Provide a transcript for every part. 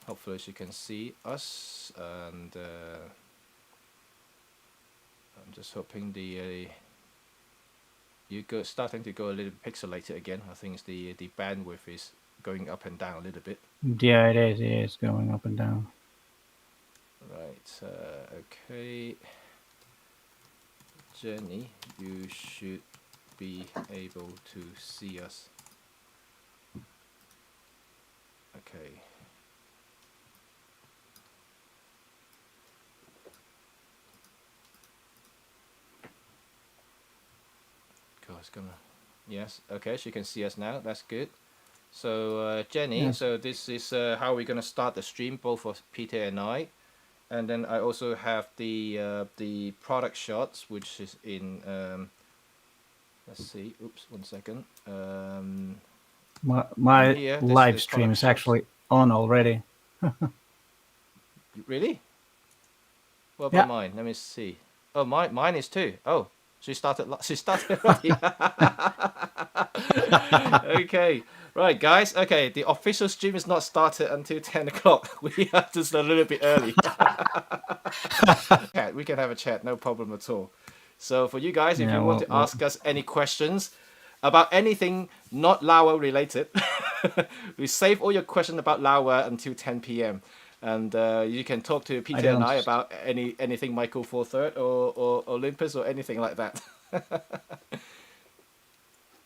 hopefully she can see us, and I'm just hoping the starting to go a little pixelated again. I think it's the bandwidth is going up and down a little bit. Yeah, it is. It is going up and down. Right. Okay. Jenny, you should be able to see us. Okay. God, it's gonna. Yes. Okay. She can see us now. That's good. So Jenny, Yes. so this is how we're gonna start the stream, both for Peter and I, and then I also have the product shots, which is in. Let's see. Oops. 1 second. In My here, this is live the stream product is shots. actually on already. Really? What about Yeah. mine? Let me see. Oh, mine is too. Oh, she started. She started already. Okay, right, guys. Okay, the official stream is not started until 10 o'clock. We are just a little bit early. Yeah, we can have a chat, no problem at all. So for you guys, if Yeah. you want to ask us any questions about anything not Laowa related, we save all your questions about Laowa until 10 p.m. And you can talk to I Peter and don't. I about anything Michael 4/3 or Olympus or anything like that.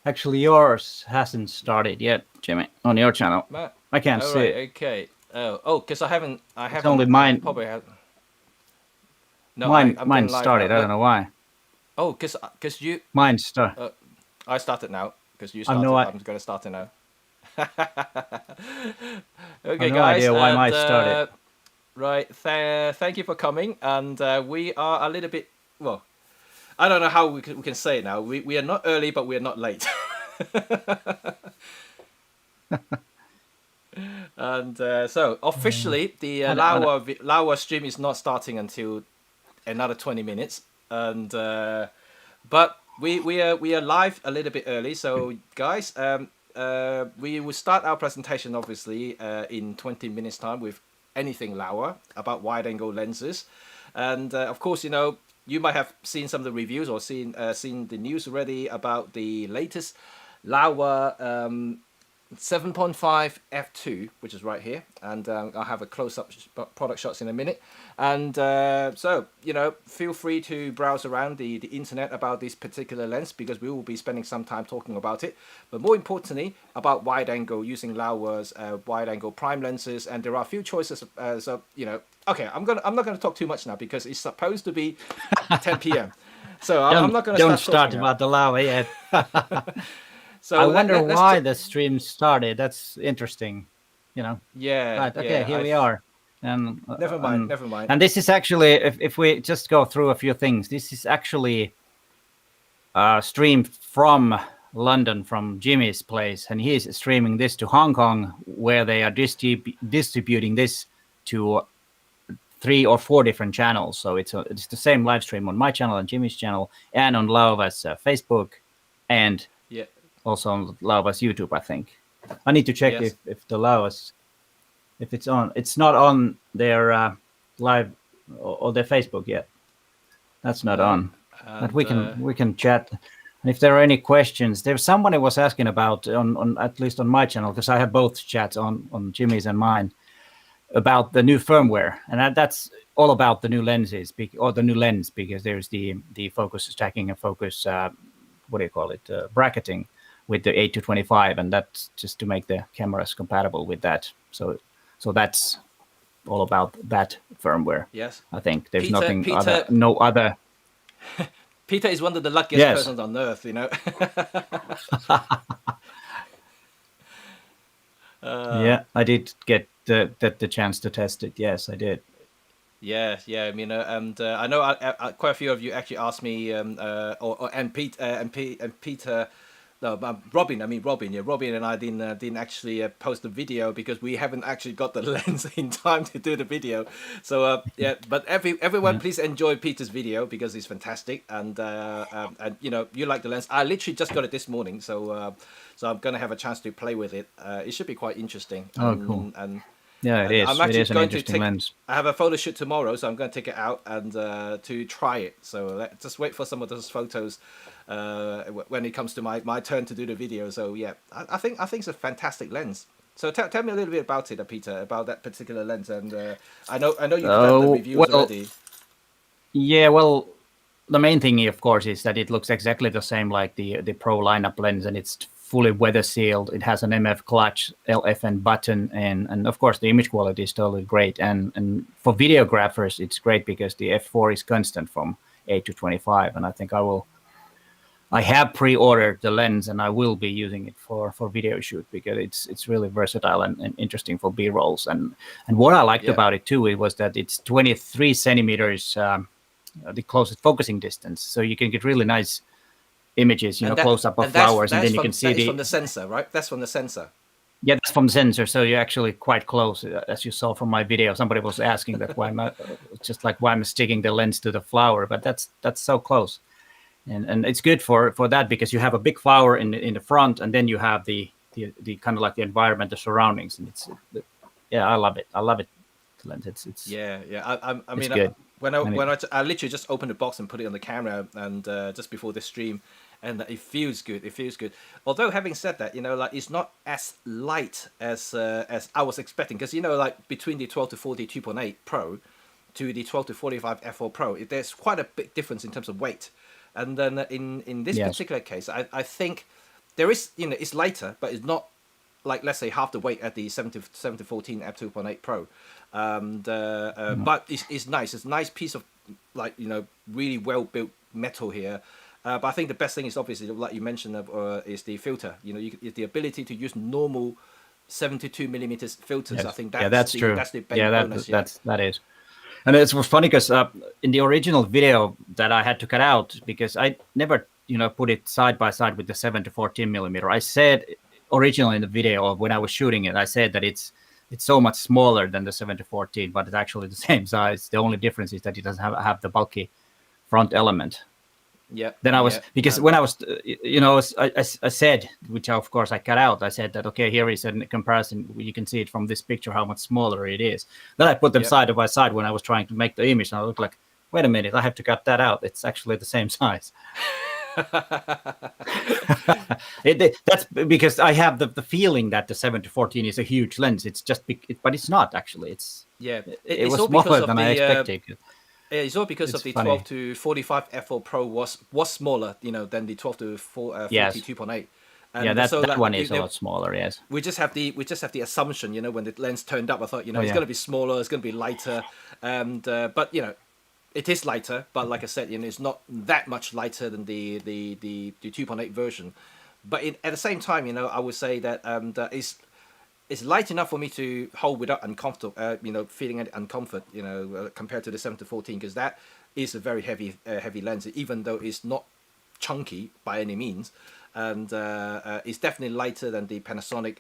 Actually, yours hasn't started yet, Jimmy, on your channel. Matt. I can't All see right. it. Okay. Oh, because I haven't. It's only Probably mine. have. No, I'm Mine going live now. started. I don't know why. Oh, because you. Mine start. I started now because you I've no. started. I'm going to start it now. I've Okay, no guys, idea why and mine started. right. Thank you for coming, and we are a little bit. Well, I don't know how we can say it now. We are not early, but we are not late. And so officially, the I Laowa stream is not starting until another 20 minutes, and but we are live a little bit early. So guys, we will start our presentation obviously in 20 minutes time with anything Laowa about wide-angle lenses, and of course you might have seen some of the reviews or seen the news already about the latest Laowa 7.5 f2, which is right here, and I'll have a close-up product shots in a minute. And so feel free to browse around the internet about this particular lens, because we will be spending some time talking about it, but more importantly about wide angle, using Laowa's wide angle prime lenses. And there are a few choices. So okay, I'm not gonna talk too much now because it's supposed to be 10 p.m. So I'm not gonna don't start start talking now. about the lava yet. So I wonder let's why the stream started. That's interesting. yeah, Right. Okay. Here we are. And never mind, never mind. and this is actually, if we just go through a few things, this is actually streamed from London, from Jimmy's place, and he's streaming this to Hong Kong, where they are distributing this to 3 or 4 different channels. So it's the same live stream on my channel and Jimmy's channel, and on Laowa's Facebook, and Yeah. also on Laowa's YouTube. I think I need to check Yes. if the Laowa's, if it's on. It's not on their live or their Facebook yet. That's not No. on. But And we can chat. And if there are any questions, there's somebody was asking about on at least on my channel, because I have both chats on Jimmy's and mine, about the new firmware, and that's all about the new lenses, or the new lens, because there's the focus stacking and focus what do you call it, bracketing with the 8-25, and that's just to make the cameras compatible with that. So that's all about that firmware. yes. I think there's Peter no other. Peter is one of the luckiest Yes. persons on earth, Yeah, I did get the chance to test it. Yes, I did. Yeah, and I know quite a few of you actually asked me, and Peter, no, Robin. I mean Robin. Yeah, Robin and I didn't actually post the video because we haven't actually got the lens in time to do the video. So yeah, but everyone, Yeah. please enjoy Peter's video because it's fantastic, and you like the lens. I literally just got it this morning, so I'm gonna have a chance to play with it. It should be quite interesting. Oh, cool. Yeah, it And I'm is. It actually is an going to interesting take. lens. I have a photo shoot tomorrow, so I'm going to take it out and to try it. So just wait for some of those photos when it comes to my turn to do the video. So yeah, I think it's a fantastic lens. So tell me a little bit about it, Peter, about that particular lens. And I know you've done the reviews Well, already. yeah, well, the main thing, of course, is that it looks exactly the same like the Pro lineup lens, and it's fully weather sealed. It has an MF clutch, LFN button, and of course the image quality is totally great. And for videographers, it's great because the f4 is constant from 8 to 25, and I think I have pre-ordered the lens, and I will be using it for video shoot because it's really versatile and interesting for B-rolls. And what I liked Yeah. about it too, it was that it's 23 centimeters. The closest focusing distance, so you can get really nice images, And close up of and that's flowers, and then you can see that is from the sensor, right? That's from the sensor. yeah, that's from sensor, so you're actually quite close, as you saw from my video. Somebody was asking that why am I just like why I'm sticking the lens to the flower, but that's so close, and it's good for that because you have a big flower in the front, and then you have the kind of like the environment, the surroundings, and yeah, I love it. I love it. The lens, it's Yeah, yeah. I it's mean, good. And I literally just opened the box and put it on the camera, and just before the stream, and it feels good. It feels good. Although having said that, like it's not as light as I was expecting, because like between the 12 to 40 2.8 Pro to the 12 to 45 F4 Pro, there's quite a big difference in terms of weight. And then in this yes, particular case, I think there is, it's lighter, but it's not like, let's say, half the weight at the 7014 f2.8 Pro. But it's nice. It's a nice piece of, like, really well built metal here. But I think the best thing is obviously, like you mentioned, is the filter. The ability to use normal 72 millimeters filters. yes, I think yeah, that's true. that's the big Yeah, bonus. Yeah. that is. And it was funny because in the original video that I had to cut out because I never, put it side by side with the 7 to 14 millimeter. I said originally in the video or when I was shooting it, I said that it's so much smaller than the 7 to 14, but it's actually the same size. The only difference is that it doesn't have the bulky front element. Yeah. Then I was Yeah. because when I was, I said, which of course I cut out. I said that okay, here is a comparison. You can see it from this picture how much smaller it is. Then I put them Yeah. side by side when I was trying to make the image, and I looked like, wait a minute, I have to cut that out. It's actually the same size. That's because I have the feeling that the 7 to 14 is a huge lens. It's just, but it's not actually. Yeah. It It's was all because smaller of than I expected. it's all because It's of the funny. 12 to 45 F4 Pro was smaller, than the 12 to 40 Yes. 2.8. Yeah, And so that one is a lot smaller. Yes. we just have the assumption, when the lens turned up, I thought, it's yeah. going to be smaller, it's going to be lighter, and but it is lighter, but like I said, it's not that much lighter than the 2.8 version. But at the same time, I would say that that it's light enough for me to hold without uncomfortable, feeling any uncomfort, compared to the 7 to 14, because that is a very heavy lens, even though it's not chunky by any means, and it's definitely lighter than the Panasonic.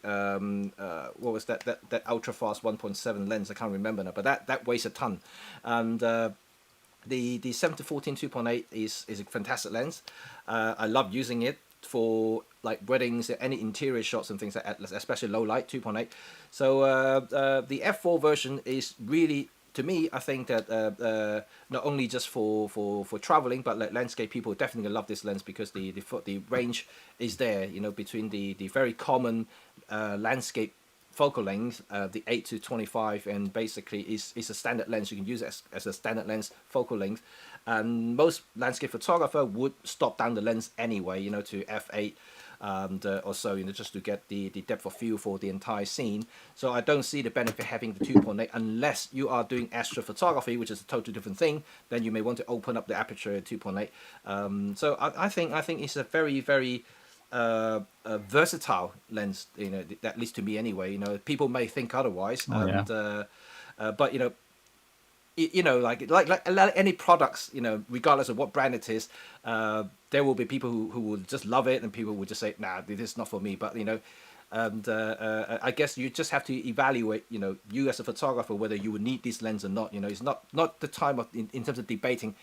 What was that ultra fast 1.7 lens? I can't remember now, but that weighs a ton, and. The 7 to 14 2.8 is a fantastic lens. I love using it for like weddings, any interior shots and things like that, especially low light 2.8. So the F4 version is really, to me, I think that not only just for traveling, but like landscape people definitely love this lens because the range is there, between the very common landscape focal length, the 8 to 25, and basically is a standard lens. You can use it as a standard lens focal length, and most landscape photographer would stop down the lens anyway, to f8 or so, just to get the depth of field for the entire scene. So I don't see the benefit having the 2.8 unless you are doing astrophotography, which is a totally different thing. Then you may want to open up the aperture at 2.8. So I think it's a very, very a versatile lens, at least to me anyway. People may think otherwise, and but like any products, regardless of what brand it is, there will be people who will just love it, and people will just say, nah, this is not for me. But and I guess you just have to evaluate, you as a photographer, whether you would need this lens or not. It's not the time of in terms of debating,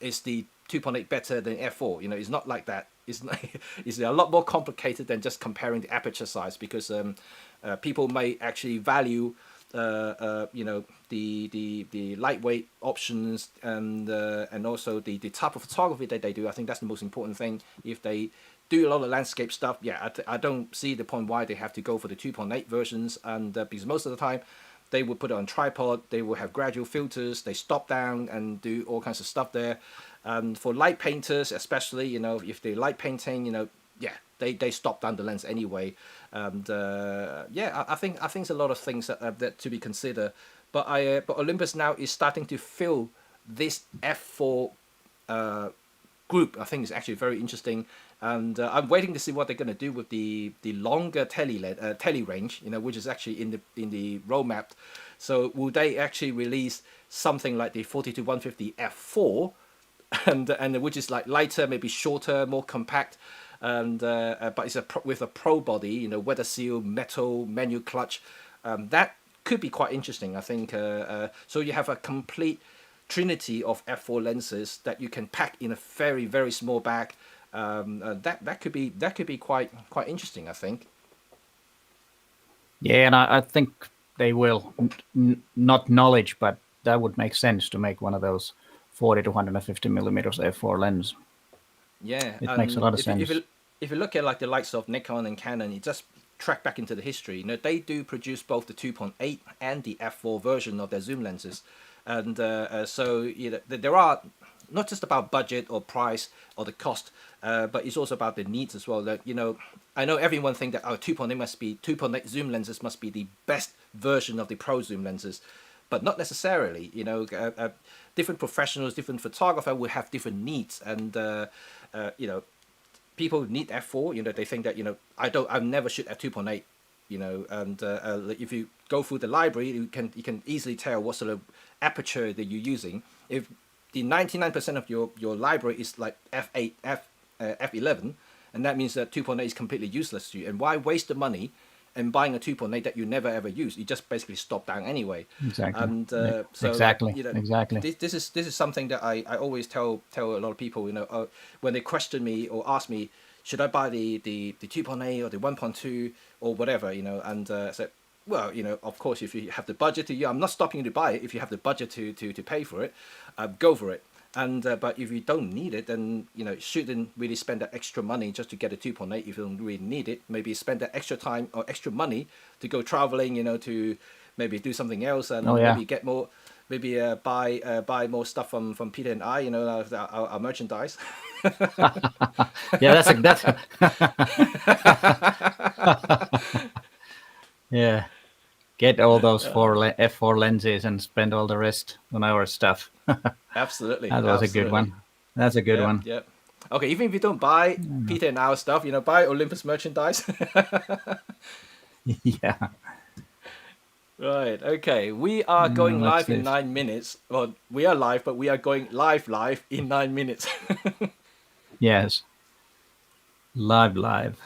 is the 2.8 better than f4? It's not like that. is a lot more complicated than just comparing the aperture size, because people may actually value the lightweight options, and also the type of photography that they do. I think that's the most important thing. If they do a lot of landscape stuff, yeah, I don't see the point why they have to go for the 2.8 versions, and because most of the time they will put it on tripod, they will have gradual filters, they stop down and do all kinds of stuff there. And for light painters especially, if they light painting, yeah, they stop down the lens anyway. And yeah, I think it's a lot of things that to be considered. But Olympus now is starting to fill this f4 group. I think it's actually very interesting, and I'm waiting to see what they're going to do with the longer tele range, which is actually in the roadmap. So will they actually release something like the 40-150 f4, and which is like lighter, maybe shorter, more compact, and but it's with a pro body, weather seal, metal, manual clutch. That could be quite interesting, I think. So you have a complete trinity of f4 lenses that you can pack in a very, very small bag. That could be quite interesting, I think. Yeah, and I think they will not knowledge, but that would make sense to make one of those 40-150 millimeters f4 lens. Yeah, It makes a lot of sense. If you look at like the likes of Nikon and Canon, you just track back into the history. They do produce both the 2.8 and the f4 version of their zoom lenses, and so there are not just about budget or price or the cost, but it's also about the needs as well. That I know everyone think that 2.8 zoom lenses must be the best version of the pro zoom lenses, but not necessarily. Different professionals, different photographer will have different needs, and people need f4. They think that I've never shoot at 2.8. And if you go through the library, you can easily tell what sort of aperture that you're using. If the 99% of your library is like f8, f11, and that means that 2.8 is completely useless to you. And why waste the money and buying a 2.8 that you never ever use? You just basically stop down anyway. Exactly. And so exactly. This is something that I always tell a lot of people. When they question me or ask me, should I buy the 2.8 or the 1.2 or whatever, and so, well, of course, if you have the budget I'm not stopping you to buy it. If you have the budget to pay for it, go for it. And but if you don't need it, then shouldn't really spend that extra money just to get a 2.8 if you don't really need it. Maybe spend that extra time or extra money to go traveling, to maybe do something else, and maybe get more, maybe buy more stuff from Peter and I, our merchandise. Yeah, that's yeah. Get all those f4 lenses and spend all the rest on our stuff. Absolutely. That was a good one. That's a good one. Yeah. Okay, even if you don't buy Peter and our stuff, buy Olympus merchandise. Yeah. Right. Okay. We are going live in 9 minutes. Well, we are live, but we are going live in 9 minutes. Yes. Live.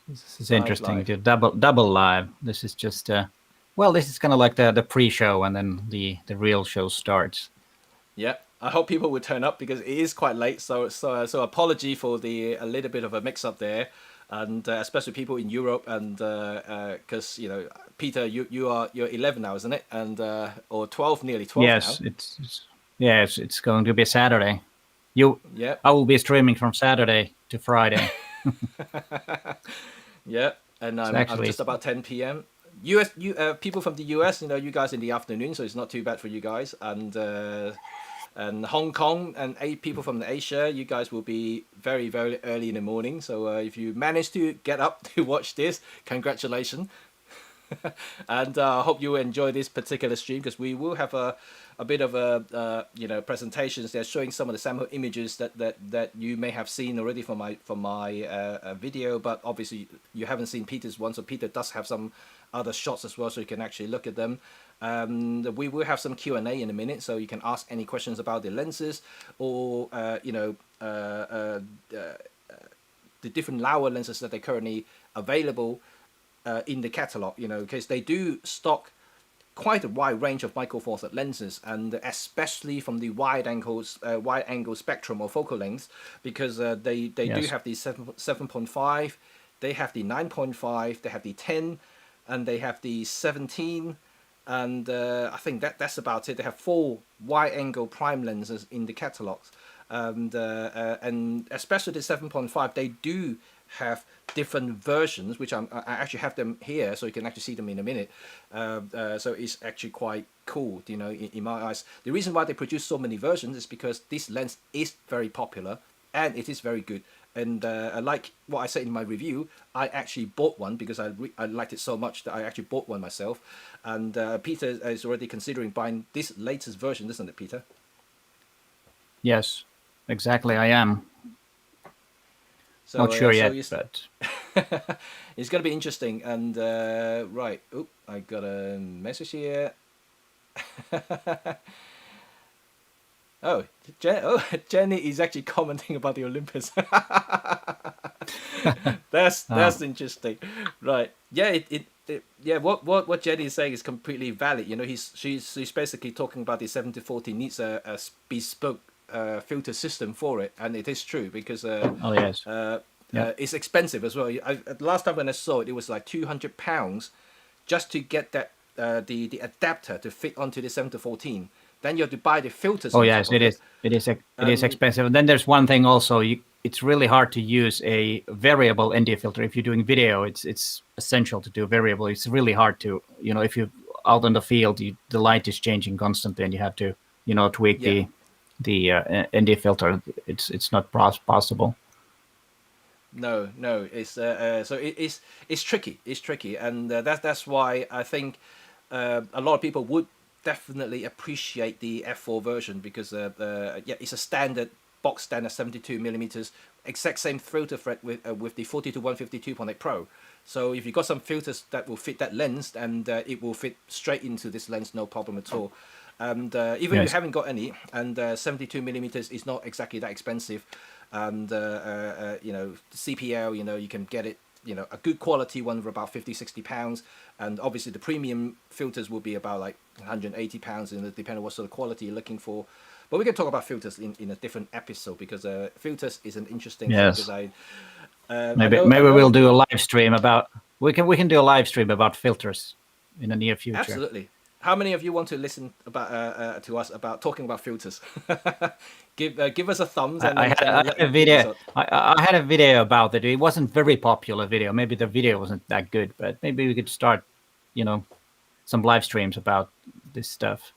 This is interesting. Live. Double live. This is just this is kind of like the pre-show, and then the real show starts. Yeah. I hope people will turn up because it is quite late. So apology for a little bit of a mix-up there, and especially people in Europe, and because Peter, you're 11 now, isn't it? And or 12, nearly 12 yes, now. It's going to be Saturday. I will be streaming from Saturday to Friday. Yeah, and I'm just about 10 p.m. People from the US, you guys in the afternoon, so it's not too bad for you guys. And Hong Kong and 8 people from Asia, you guys will be very, very early in the morning. So if you manage to get up to watch this, congratulations. And I hope you enjoy this particular stream, because we will have a bit of a presentations. They're showing some of the sample images that you may have seen already from my video, but obviously you haven't seen Peter's one. So Peter does have some other shots as well, so you can actually look at them. We will have some Q&A in a minute, so you can ask any questions about the lenses, or the different Laowa lenses that are currently available in the catalog, because they do stock quite a wide range of micro four thirds lenses, and especially from the wide angle spectrum or focal lengths, because they do have the 7.5, they have the 9.5, they have the 10, and they have the 17, and I think that's about it. They have 4 wide angle prime lenses in the catalogs, and especially the 7.5, they do have different versions, which I actually have them here, so you can actually see them in a minute. So it's actually quite cool, you know, in my eyes. The reason why they produce so many versions is because this lens is very popular and it is very good. And like what I said in my review, I actually bought one because I liked it so much that I actually bought one myself. And Peter is already considering buying this latest version, isn't it, Peter? Yes, exactly. I am. So, not sure yet, but it's going to be interesting. And right, oh, I got a message here. Jenny is actually commenting about the Olympus. That's interesting, right? Yeah, yeah. What Jenny is saying is completely valid. You know, she's basically talking about the 70-40 needs a bespoke filter system for it, and it is true because oh yes, it's expensive as well. Last time when I saw it, it was like £200 just to get that the adapter to fit onto the 7-14. Then you have to buy the filters. Oh yes, it is. It is expensive. And then there's one thing also. It's really hard to use a variable ND filter if you're doing video. It's essential to do variable. It's really hard to, you know, if you're out in the field, the light is changing constantly, and you have to, you know, tweak the ND filter. It's not possible. No, it's so it's tricky. It's tricky, and that's why I think a lot of people would definitely appreciate the F4 version because it's a standard box standard 72 millimeters, exact same filter thread with the 40-150 2.8 Pro. So if you've got some filters that will fit that lens, and it will fit straight into this lens, no problem at all. And even if you haven't got any, and 72 millimeters is not exactly that expensive, and you know, CPL, you know, you can get it, you know, a good quality one for about £50-60, and obviously the premium filters will be about like £180, and depending on what sort of quality you're looking for. But we can talk about filters in a different episode, because filters is an interesting thing. Because maybe we'll do a live stream about we can do a live stream about filters in the near future. Absolutely. How many of you want to listen about to us about talking about filters? Give us a thumbs. And I had a video. I had a video about it. It wasn't very popular video. Maybe the video wasn't that good, but maybe we could start, you know, some live streams about this stuff.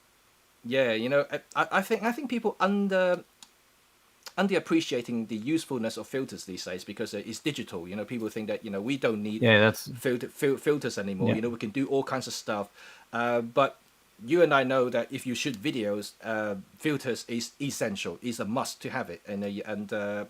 Yeah, you know, I think people underappreciating the usefulness of filters these days, because it's digital. You know, people think that, you know, we don't need filters anymore. You know, we can do all kinds of stuff. But you and I know that if you shoot videos, filters is essential, is a must to have it. And a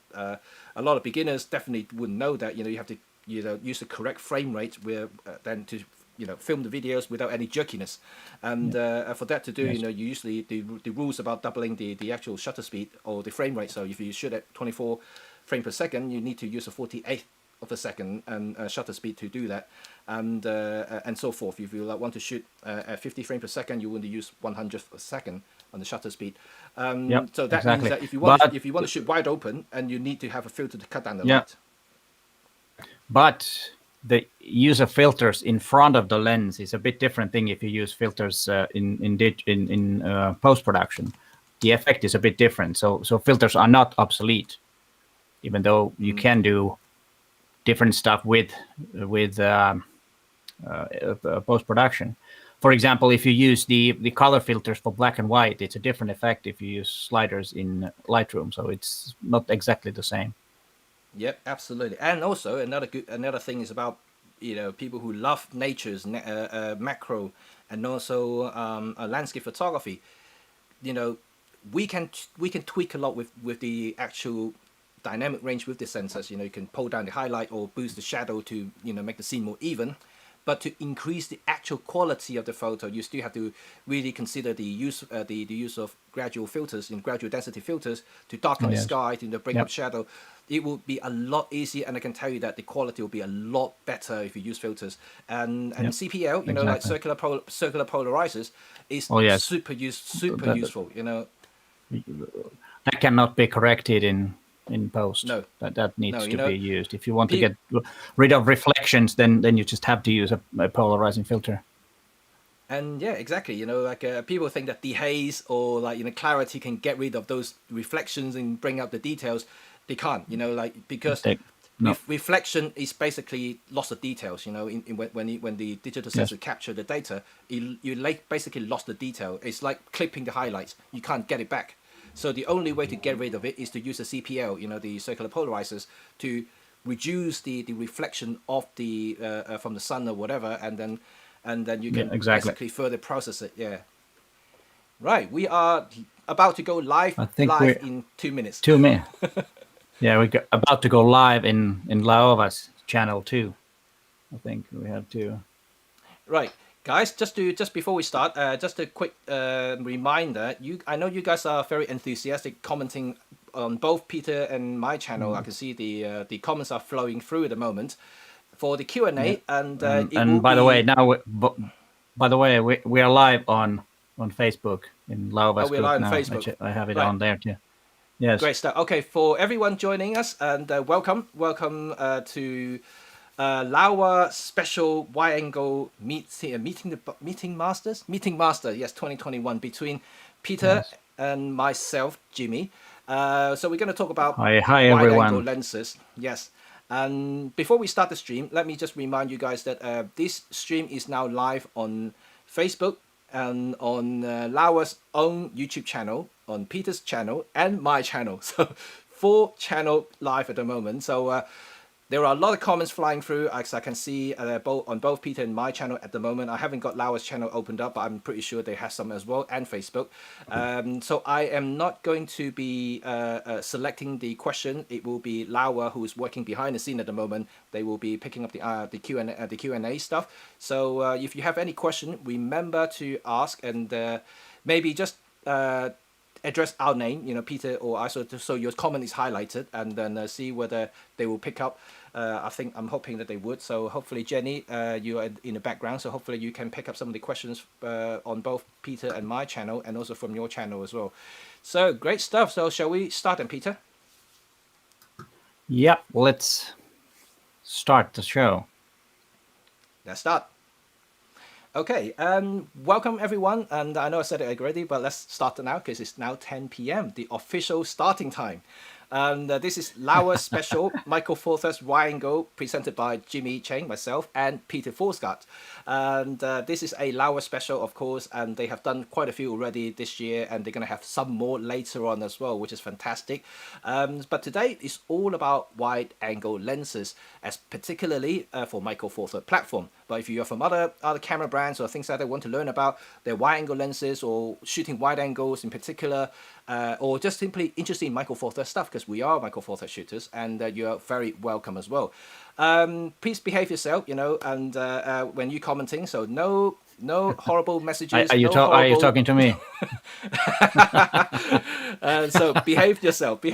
lot of beginners definitely wouldn't know that. You know, you have to, you know, use the correct frame rate where then to, you know, film the videos without any jerkiness. And for that to do, you know, you usually the rules about doubling the actual shutter speed or the frame rate. So if you shoot at 24 frames per second, you need to use a 48th of a second and shutter speed to do that, and so forth. If you want to shoot at 50 frames per second, you want to use 100th a second on the shutter speed. So that means that if you want to shoot wide open, and you need to have a filter to cut down the light. But the use of filters in front of the lens is a bit different thing. If you use filters in post production, the effect is a bit different. So filters are not obsolete, even though you can do different stuff with post production. For example, if you use the color filters for black and white, it's a different effect if you use sliders in Lightroom. So it's not exactly the same. Yep, absolutely. And also another thing is about, you know, people who love nature's macro and also landscape photography. You know, we can tweak a lot with the actual dynamic range with the sensors. You know, you can pull down the highlight or boost the shadow to, you know, make the scene more even. But to increase the actual quality of the photo, you still have to really consider the use of gradual filters and gradual density filters to darken the sky, to bring up shadow. It will be a lot easier, and I can tell you that the quality will be a lot better if you use filters. And CPL, like circular polarizers, is super useful. That cannot be corrected in post. No, that needs to be used. If you want to get rid of reflections, then you just have to use a polarizing filter. And yeah, exactly. People think that dehaze or clarity can get rid of those reflections and bring out the details. They can't. Because reflection is basically loss of details. When the digital sensor capture the data, you basically lost the detail. It's like clipping the highlights. You can't get it back. So the only way to get rid of it is to use a CPL, the circular polarizers, to reduce the reflection of the from the sun or whatever, and then you can basically further process it. Yeah. Right. We are about to go live in 2 minutes. 2 minutes. Yeah, we're about to go live in Laowa's channel too. I think we have to. Right. Guys, just before we start, just a quick reminder. I know you guys are very enthusiastic, commenting on both Peter and my channel. I can see the comments are flowing through at the moment for the Q&A, and by the way, now we are live on Facebook in Laowa's group live now. On Facebook. I have it on there too. Yes. Great stuff. Okay, for everyone joining us, and welcome to. Laowa special wide-angle meeting master, yes, 2021 between Peter and myself, Jimmy. So we're going to talk about wide-angle lenses. Yes. And before we start the stream, let me just remind you guys that this stream is now live on Facebook and on Laowa's own YouTube channel, on Peter's channel, and my channel. So 4 channel live at the moment. So there are a lot of comments flying through, as I can see on both Peter and my channel at the moment. I haven't got Laowa's channel opened up, but I'm pretty sure they have some as well, and Facebook. So I am not going to be selecting the question. It will be Laowa, who is working behind the scene at the moment. They will be picking up the Q&A stuff. So if you have any question, remember to ask, and maybe just address our name, Peter or I, so your comment is highlighted, and then see whether they will pick up. I'm hoping that they would. So hopefully, Jenny, you are in the background, so hopefully you can pick up some of the questions on both Peter and my channel, and also from your channel as well. So great stuff. So shall we start then, Peter? Yep, let's start the show. Let's start. Okay, welcome everyone, and I know I said it already, but let's start now because it's now 10 p.m., the official starting time. And this is Laowa special Micro Four Thirds wide-angle presented by Jimmy Cheng, myself, and Peter Forsgard. And this is a Laowa special, of course, and they have done quite a few already this year, and they're going to have some more later on as well, which is fantastic. But today is all about wide-angle lenses, as particularly for Micro Four Thirds platform. But if you are from other camera brands or things like that, want to learn about their wide-angle lenses or shooting wide angles in particular, or just simply interested in Micro Four Thirds stuff, because we are Micro Four Thirds shooters, and you're very welcome as well. Please behave yourself, and when you're commenting, so no horrible messages. Are you talking to me? So behave yourself.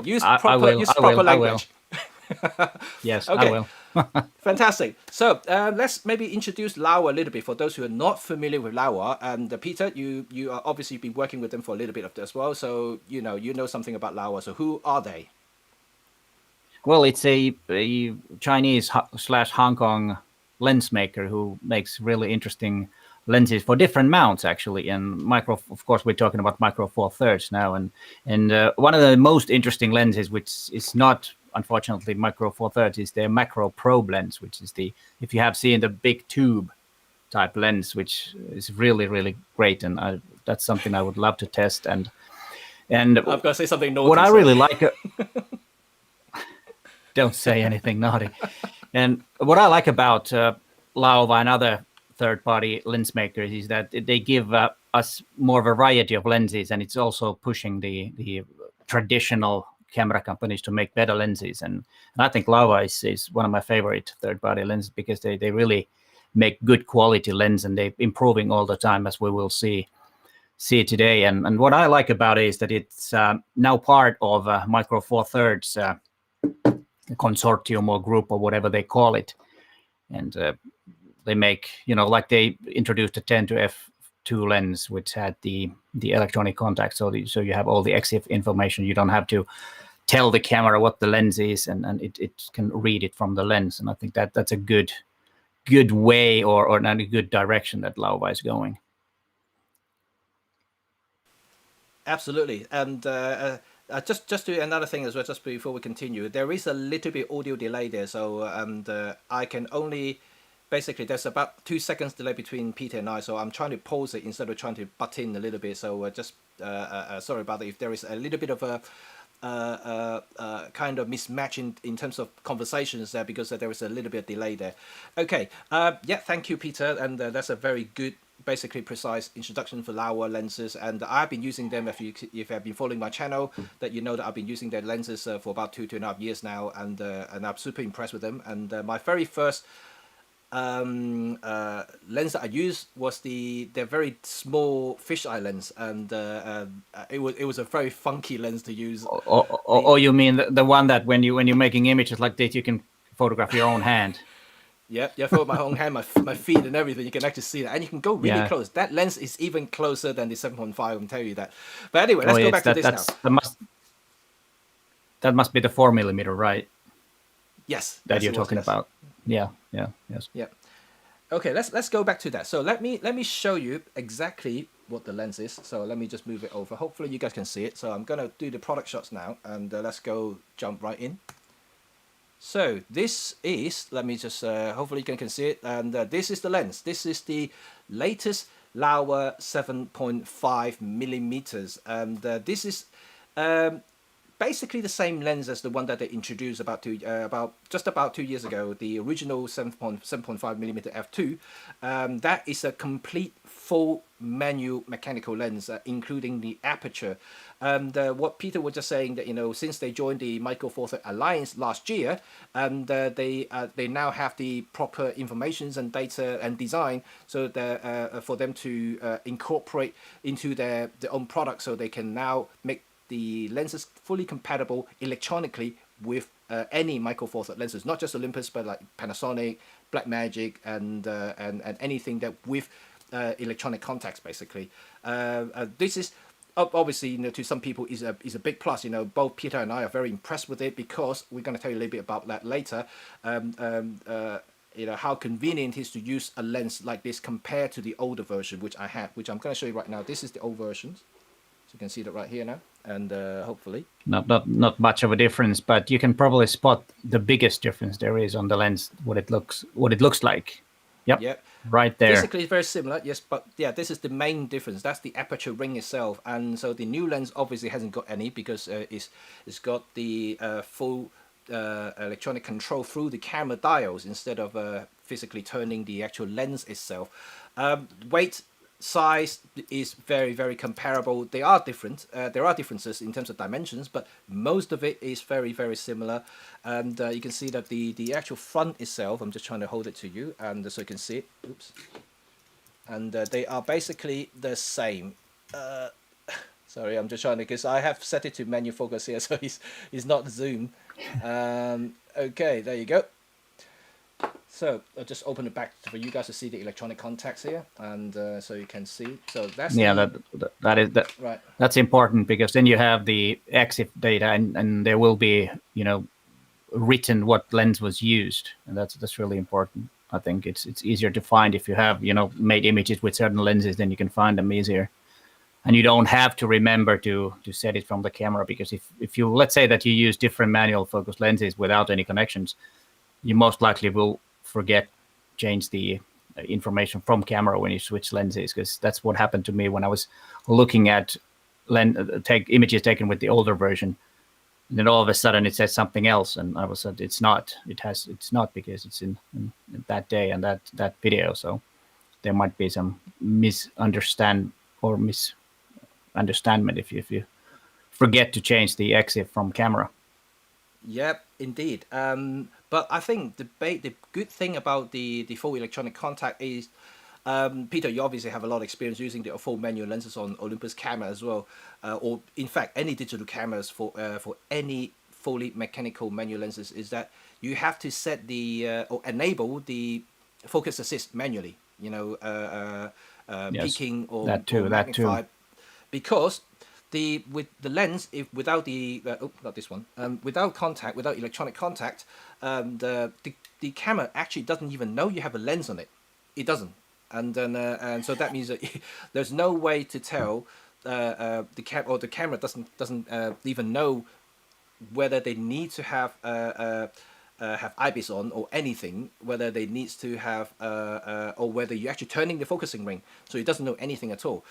Use proper language. Yes, okay. I will. Fantastic. So let's maybe introduce Laowa a little bit for those who are not familiar with Laowa. And Peter, you are obviously been working with them for a little bit of this as well, so you know something about Laowa. So who are they? Well, it's a Chinese / Hong Kong lens maker who makes really interesting lenses for different mounts, actually. And of course, we're talking about Micro Four Thirds now, and one of the most interesting lenses, which is not unfortunately Micro Four Thirds, is the macro probe lens, which is if you have seen the big tube type lens, which is really, really great, and that's something I would love to test. And I've got to say something naughty. What I really like, don't say anything naughty. And what I like about Laowa and other third-party lens makers is that they give us more variety of lenses, and it's also pushing the traditional camera companies to make better lenses. And I think Laowa is one of my favorite third-party lenses, because they really make good quality lens, and they're improving all the time, as we will see today. And what I like about it is that it's now part of Micro Four Thirds consortium or group or whatever they call it, and they make, like they introduced the 10 to f2 lens, which had the electronic contact, so you have all the EXIF information. You don't have to tell the camera what the lens is, and it can read it from the lens. And I think that's a good way or not a good direction that Laowa is going. Absolutely. And just to another thing as well, just before we continue, there is a little bit audio delay there. So I can only, basically, there's about 2 seconds delay between Peter and I. So I'm trying to pause it instead of trying to butt in a little bit. So just sorry about that. If there is a little bit of a kind of mismatch in terms of conversations there, because there is a little bit of delay there. Okay. Yeah, thank you, Peter. And that's a very good, basically precise introduction for Laowa lenses, and I've been using them. If you have been following my channel, that you know that I've been using their lenses for about 2.5 years now, and I'm super impressed with them. And my very first lens that I used was their very small fisheye lens, and it was a very funky lens to use. Or you mean the one that when you're making images like this, you can photograph your own hand? Yeah, for my own hand, my feet and everything, you can actually see that. And you can go really close. That lens is even closer than the 7.5, I can tell you that. But anyway, let's go back to this now. That must be the 4mm, right? Yes. That you're talking about. Yes. Yeah. Okay, let's go back to that. So let me show you exactly what the lens is. So let me just move it over. Hopefully you guys can see it. So I'm going to do the product shots now, and let's go jump right in. So this is, let me just, hopefully you can see it, and this is the lens. This is the latest Laowa 7.5mm, and this is basically the same lens as the one that they introduced just about 2 years ago, the original 7.5mm f2. That is a complete full manual mechanical lens, including the aperture. And what Peter was just saying, that since they joined the Micro Four Thirds Alliance last year, and they now have the proper informations and data and design, so that for them to incorporate into their own product, so they can now make the lenses fully compatible electronically with any Micro Four Thirds lenses, not just Olympus, but like Panasonic, Blackmagic, and anything that with electronic contacts, basically. This is obviously, to some people is a big plus. Both Peter and I are very impressed with it, because we're going to tell you a little bit about that later. How convenient it is to use a lens like this compared to the older version, which I have, which I'm going to show you right now. This is the old version, so you can see that right here now, and hopefully not much of a difference, but you can probably spot the biggest difference there is on the lens, what it looks like. Yep. Right there. Physically, it's very similar, yes, but yeah, this is the main difference. That's the aperture ring itself, and so the new lens obviously hasn't got any, because it's got the full electronic control through the camera dials instead of physically turning the actual lens itself. Weight, size is very, very comparable. They are different. There are differences in terms of dimensions, but most of it is very, very similar. And you can see that the actual front itself, I'm just trying to hold it to you, and so you can see it. Oops. And they are basically the same. Sorry, I'm just trying to, because I have set it to menu focus here, so he's not zoomed. Okay, there you go. So I'll just open it back for you guys to see the electronic contacts here, and so you can see. So that's right. That's important, because then you have the EXIF data, and there will be written what lens was used, and that's really important. I think it's easier to find if you have made images with certain lenses, then you can find them easier, and you don't have to remember to set it from the camera, because if you, let's say that you use different manual focus lenses without any connections, you most likely will forget change the information from camera when you switch lenses, because that's what happened to me when I was looking at images taken with the older version. And then all of a sudden it says something else, and I was said it's not because it's in that day and that video. So there might be some misunderstanding if you forget to change the EXIF from camera. Yep, indeed. But I think the good thing about the full electronic contact is, Peter, you obviously have a lot of experience using the full manual lenses on Olympus camera as well, or in fact any digital cameras for any fully mechanical manual lenses, is that you have to set the or enable the focus assist manually. Yes, Peaking that or too. That too. magnify, because with the lens, if without the not this one, without contact, without electronic contact, the camera actually doesn't even know you have a lens on it. It doesn't. And so that means that there's no way to tell the camera doesn't even know whether they need to have IBIS on or anything, whether they needs to have or whether you're actually turning the focusing ring, so it doesn't know anything at all.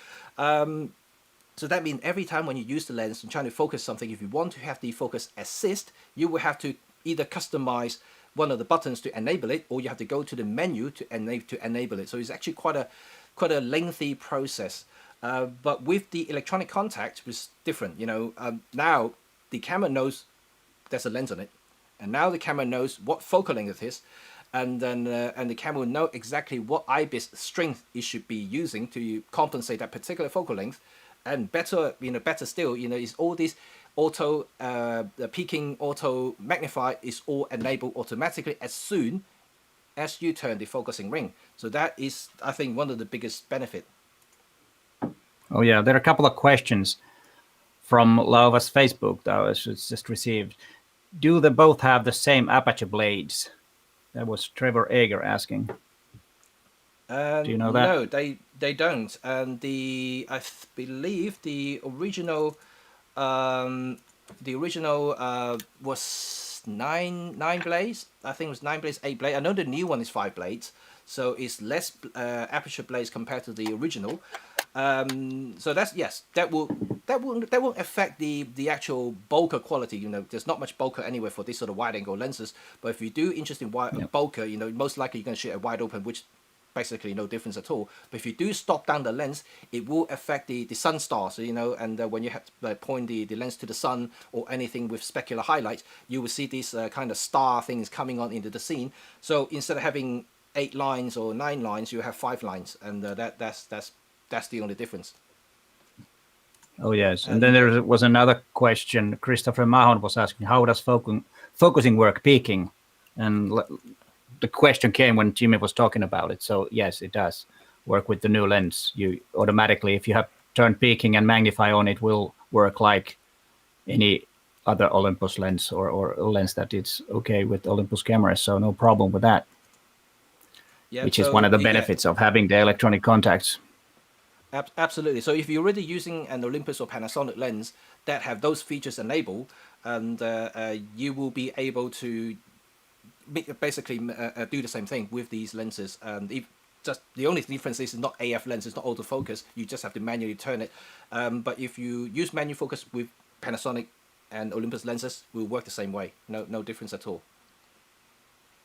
So that means every time when you use the lens and trying to focus something, if you want to have the focus assist, you will have to either customize one of the buttons to enable it, or you have to go to the menu to enable it. So it's actually quite a lengthy process. But with the electronic contact, it's different. Now the camera knows there's a lens on it, and now the camera knows what focal length it is, and then and the camera will know exactly what IBIS strength it should be using to compensate that particular focal length. And better still, is all these auto the peaking, auto magnify is all enabled automatically as soon as you turn the focusing ring. So that is, I think, one of the biggest benefit. Oh yeah, there are a couple of questions from Laowa's Facebook that I was just received. Do they both have the same aperture blades? That was Trevor Ager asking. Do you know that? No, they don't. And believe the original was nine blades. I think it was 9 blades, 8 blades. I know the new one is 5 blades, so it's less aperture blades compared to the original. So that's, yes, that won't affect the actual bokeh quality. There's not much bokeh anywhere for this sort of wide angle lenses. But if you do interesting bokeh, most likely you're going to shoot at wide open, which basically no difference at all. But if you do stop down the lens, it will affect the sun stars, and when you have to point the lens to the sun or anything with specular highlights, you will see these kind of star things coming on into the scene. So instead of having 8 lines or 9 lines, you have 5 lines, and that's the only difference. Oh yes, and then there was another question. Christopher Mahon was asking, how does focusing work peaking? And the question came when Jimmy was talking about it. So yes, it does work with the new lens. You automatically, if you have turned peaking and magnify on, it will work like any other Olympus lens or a lens that is okay with Olympus cameras. So no problem with that. Yeah, which is one of the benefits of having the electronic contacts. Absolutely. So if you're already using an Olympus or Panasonic lens that have those features enabled, and you will be able to basically do the same thing with these lenses. Just the only difference is it's not AF lens, it's not autofocus. You just have to manually turn it. But if you use manual focus with Panasonic and Olympus lenses, it will work the same way. No difference at all.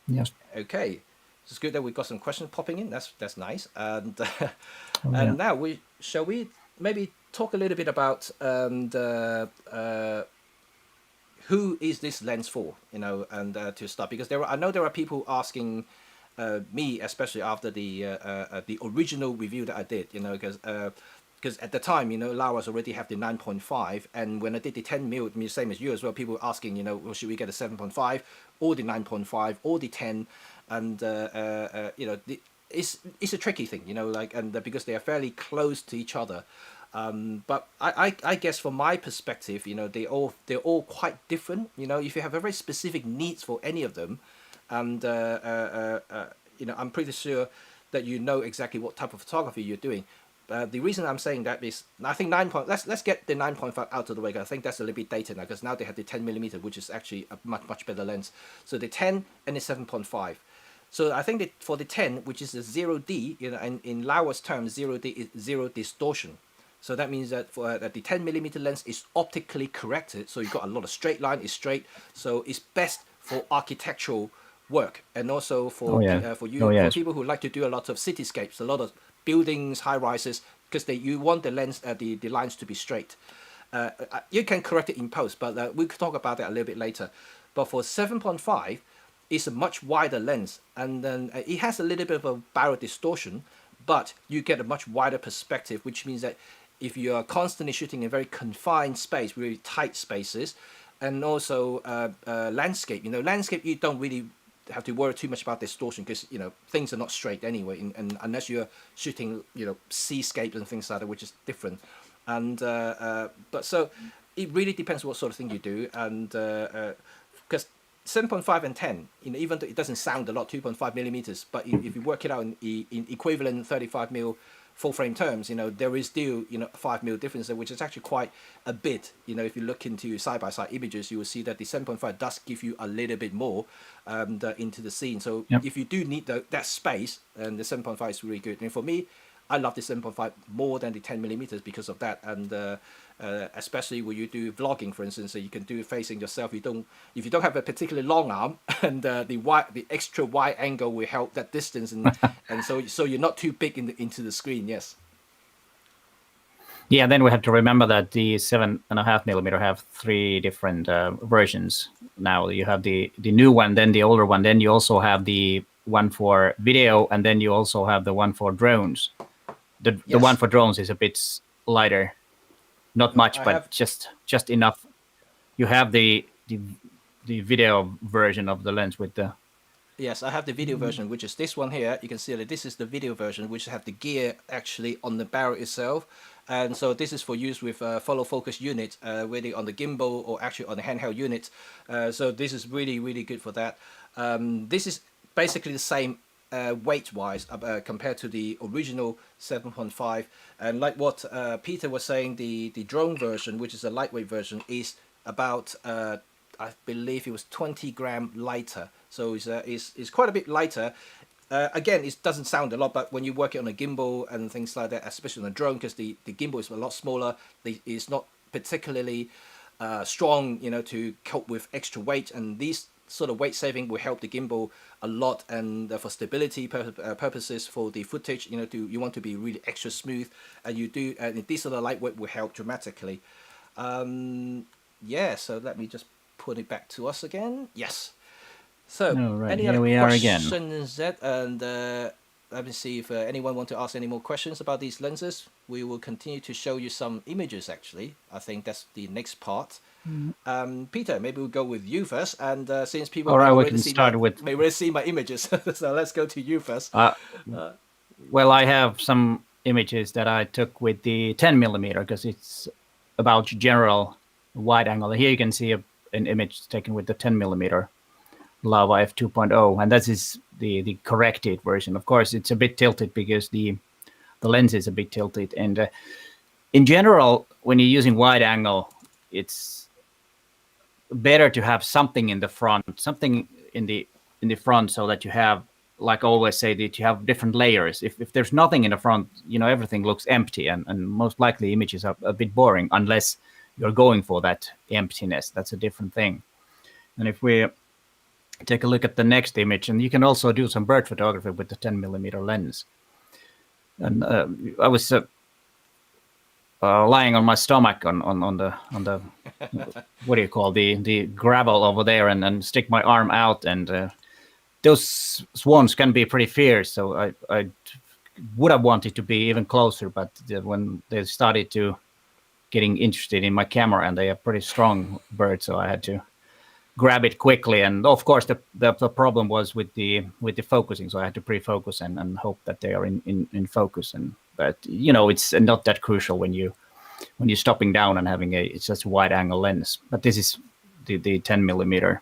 Yes. Okay. It's good that we've got some questions popping in. That's nice. And and now shall we maybe talk a little bit about who is this lens for, and to start, because I know there are people asking me, especially after the original review that I did, because at the time, Laowa's already have the 9.5, and when I did the 10mm, same as you as well, people were asking, well, should we get a 7.5 or the 9.5 or the 10, and it's a tricky thing, because they are fairly close to each other. But I guess from my perspective, they're all quite different. If you have a very specific needs for any of them, and I'm pretty sure that you know exactly what type of photography you're doing. The reason I'm saying that is, I think let's get the 9.5 out of the way, because I think that's a little bit dated now, because now they have the 10mm, which is actually a much better lens. So the 10 and the 7.5. So I think that for the 10, which is the 0D, and in Laowa's terms, 0D is zero distortion. So that means that for the 10mm lens is optically corrected, so you've got a lot of straight line, it's straight, so it's best for architectural work, and also for for people who like to do a lot of cityscapes, a lot of buildings, high rises, because you want the lens, the lines to be straight. You can correct it in post, but we could talk about that a little bit later. But for 7.5, it's a much wider lens, and then it has a little bit of a barrel distortion, but you get a much wider perspective, which means that if you are constantly shooting in very confined space, really tight spaces, and also landscape, landscape, you don't really have to worry too much about distortion, because things are not straight anyway, and unless you're shooting seascapes and things like that, which is different. And but so it really depends what sort of thing you do, and because 7.5 and 10, even though it doesn't sound a lot, 2.5 millimeters, but if you work it out in equivalent 35 mil full frame terms, there is still 5 mil difference there, which is actually quite a bit. If you look into side by side images, you will see that the 7.5 does give you a little bit more into the scene. So if you do need that space, and the 7.5 is really good. And for me, I love the 7.5 more than the 10 millimeters because of that, and especially when you do vlogging, for instance, so you can do it facing yourself. If you don't have a particularly long arm, and the extra wide angle will help that distance, and so you're not too big into the screen. Yes. Yeah, then we have to remember that the 7.5 millimeter have 3 different versions. Now you have the new one, then the older one, then you also have the one for video, and then you also have the one for drones. The one for drones is a bit lighter, not much, but just enough. You have the video version of the lens with the. Yes, I have the video version, which is this one here. You can see that this is the video version, which have the gear actually on the barrel itself, and so this is for use with follow focus unit, really on the gimbal or actually on the handheld unit. So this is really, really good for that. This is basically the same weight-wise compared to the original 7.5, and like what Peter was saying, the drone version, which is a lightweight version, is about I believe it was 20 gram lighter, so it's quite a bit lighter. Again, it doesn't sound a lot, but when you work it on a gimbal and things like that, especially on a drone, because the gimbal is a lot smaller, it's not particularly strong, to cope with extra weight, and these sort of weight saving will help the gimbal a lot, and for stability purposes for the footage, you want to be really extra smooth, and this sort of lightweight will help dramatically. So let me just put it back to us again. Yes. So any other questions that, and let me see if anyone want to ask any more questions about these lenses. We will continue to show you some images. Actually, I think that's the next part. Peter, maybe we'll go with you first, and since people may already see my images, so let's go to you first. Well, I have some images that I took with the 10 millimeter, because it's about general wide angle. Here you can see an image taken with the 10 millimeter Laowa f2.0, and that is the corrected version. Of course, it's a bit tilted because the lens is a bit tilted, and in general, when you're using wide angle, it's better to have something in the front, something in the front, so that you have, like I always say, that you have different layers. If there's nothing in the front, everything looks empty, and most likely images are a bit boring unless you're going for that emptiness. That's a different thing. And if we take a look at the next image, and you can also do some bird photography with the 10 millimeter lens. And I was lying on my stomach on the what do you call the gravel over there, and stick my arm out, and those swans can be pretty fierce. So I would have wanted to be even closer, but when they started to getting interested in my camera, and they are pretty strong birds, so I had to grab it quickly. And of course, the problem was with the focusing, so I had to pre-focus and hope that they are in focus. But it's not that crucial when you're stopping down and having it's just a wide angle lens. But this is the 10 millimeter.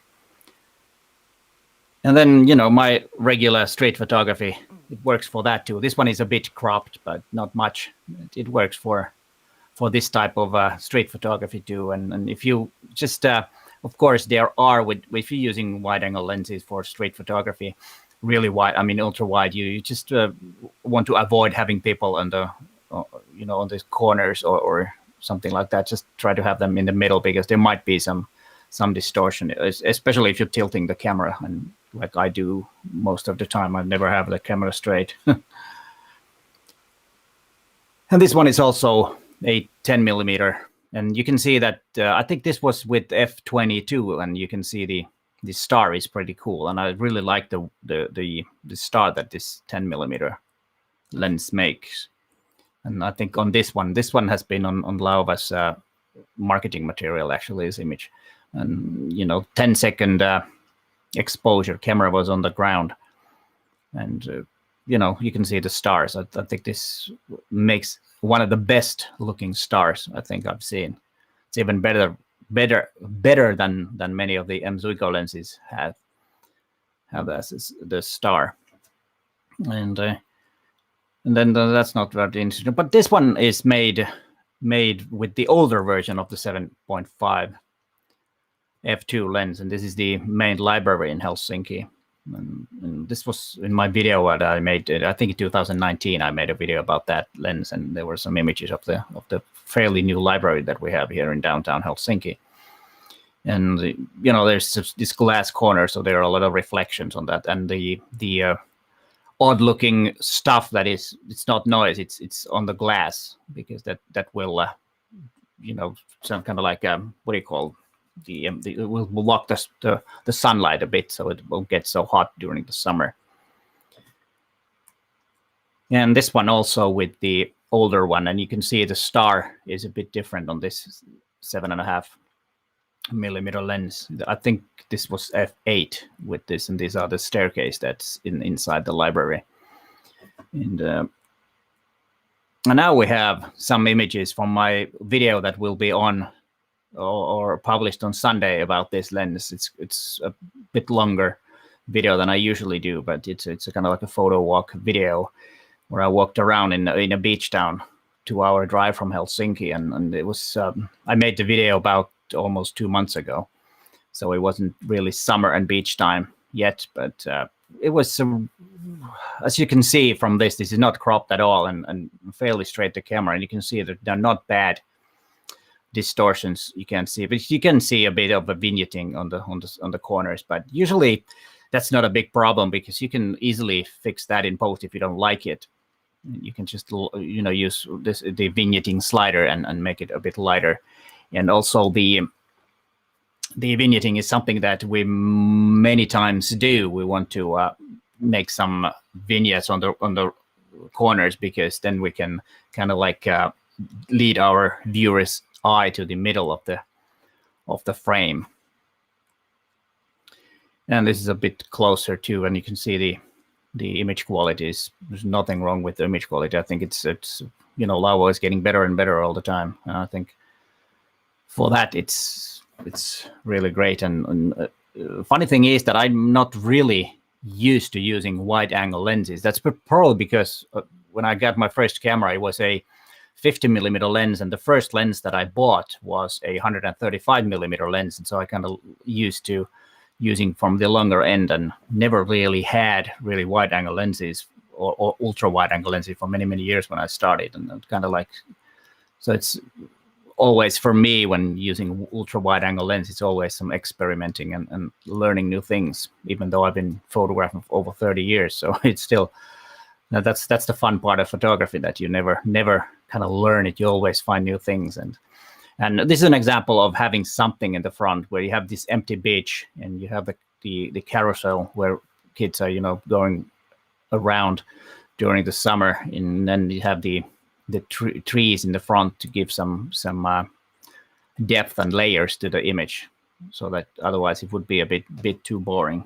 And then my regular street photography, it works for that too. This one is a bit cropped, but not much. It works for this type of street photography too. And if you just of course, there are, if you're using wide-angle lenses for street photography, really wide, ultra wide, you just want to avoid having people on the, on the corners or something like that. Just try to have them in the middle, because there might be some distortion, especially if you're tilting the camera. And like I do most of the time, I never have the camera straight. And this one is also a 10 millimeter. And you can see that I think this was with f22, and you can see star is pretty cool, and I really like the star that this 10mm lens makes. And I think on this one has been on Laowa's marketing material, actually, this image. And 10-second exposure, camera was on the ground, and you can see the stars. I think this makes one of the best looking stars I think I've seen. It's even better than many of the M.Zuiko lenses have as the star. And then that's not very interesting. But this one is made with the older version of the 7.5 f2 lens, and this is the main library in Helsinki. And this was in my video that I made. I think in 2019 I made a video about that lens, and there were some images of the fairly new library that we have here in downtown Helsinki. And there's this glass corner, so there are a lot of reflections on that, and the odd-looking stuff that it's not noise, it's on the glass, because that will some kind of like what do you call it will block the sunlight a bit, so it won't get so hot during the summer. And this one also with the older one, and you can see the star is a bit different on this 7.5mm lens. I think this was f8 with this, and these are the staircase that's inside the library. And now we have some images from my video that will be on or published on Sunday about this lens. It's a bit longer video than I usually do, but it's a kind of like a photo walk video where I walked around in a beach town, 2-hour drive from Helsinki, and it was I made the video about almost 2 months ago, so it wasn't really summer and beach time yet, but it was as you can see from this is not cropped at all, and fairly straight to camera, and you can see that they're not bad distortions. You can't see, but you can see a bit of a vignetting on the corners, but usually that's not a big problem because you can easily fix that in post if you don't like it. You can just use the vignetting slider and make it a bit lighter. And also the vignetting is something that we many times do. We want to make some vignettes on the corners, because then we can kind of like lead our viewers' eye to the middle of the frame. And this is a bit closer too, and you can see the image quality there's nothing wrong with the image quality. I think it's Laowa is getting better and better all the time, and I think for that it's really great. And funny thing is that I'm not really used to using wide-angle lenses. That's probably because when I got my first camera, it was a 50mm lens, and the first lens that I bought was a 135mm lens, and so I kind of used to using from the longer end and never really had really wide-angle lenses or ultra-wide-angle lenses for many years when I started. And kind of like, so it's always for me when using ultra-wide-angle lens, it's always some experimenting and learning new things, even though I've been photographing for over 30 years. So it's still, that's the fun part of photography, that you never kind of learn it. You always find new things. And this is an example of having something in the front where you have this empty beach and you have the carousel where kids are, going around during the summer, and then you have the trees in the front to give some depth and layers to the image, so that otherwise it would be a bit too boring.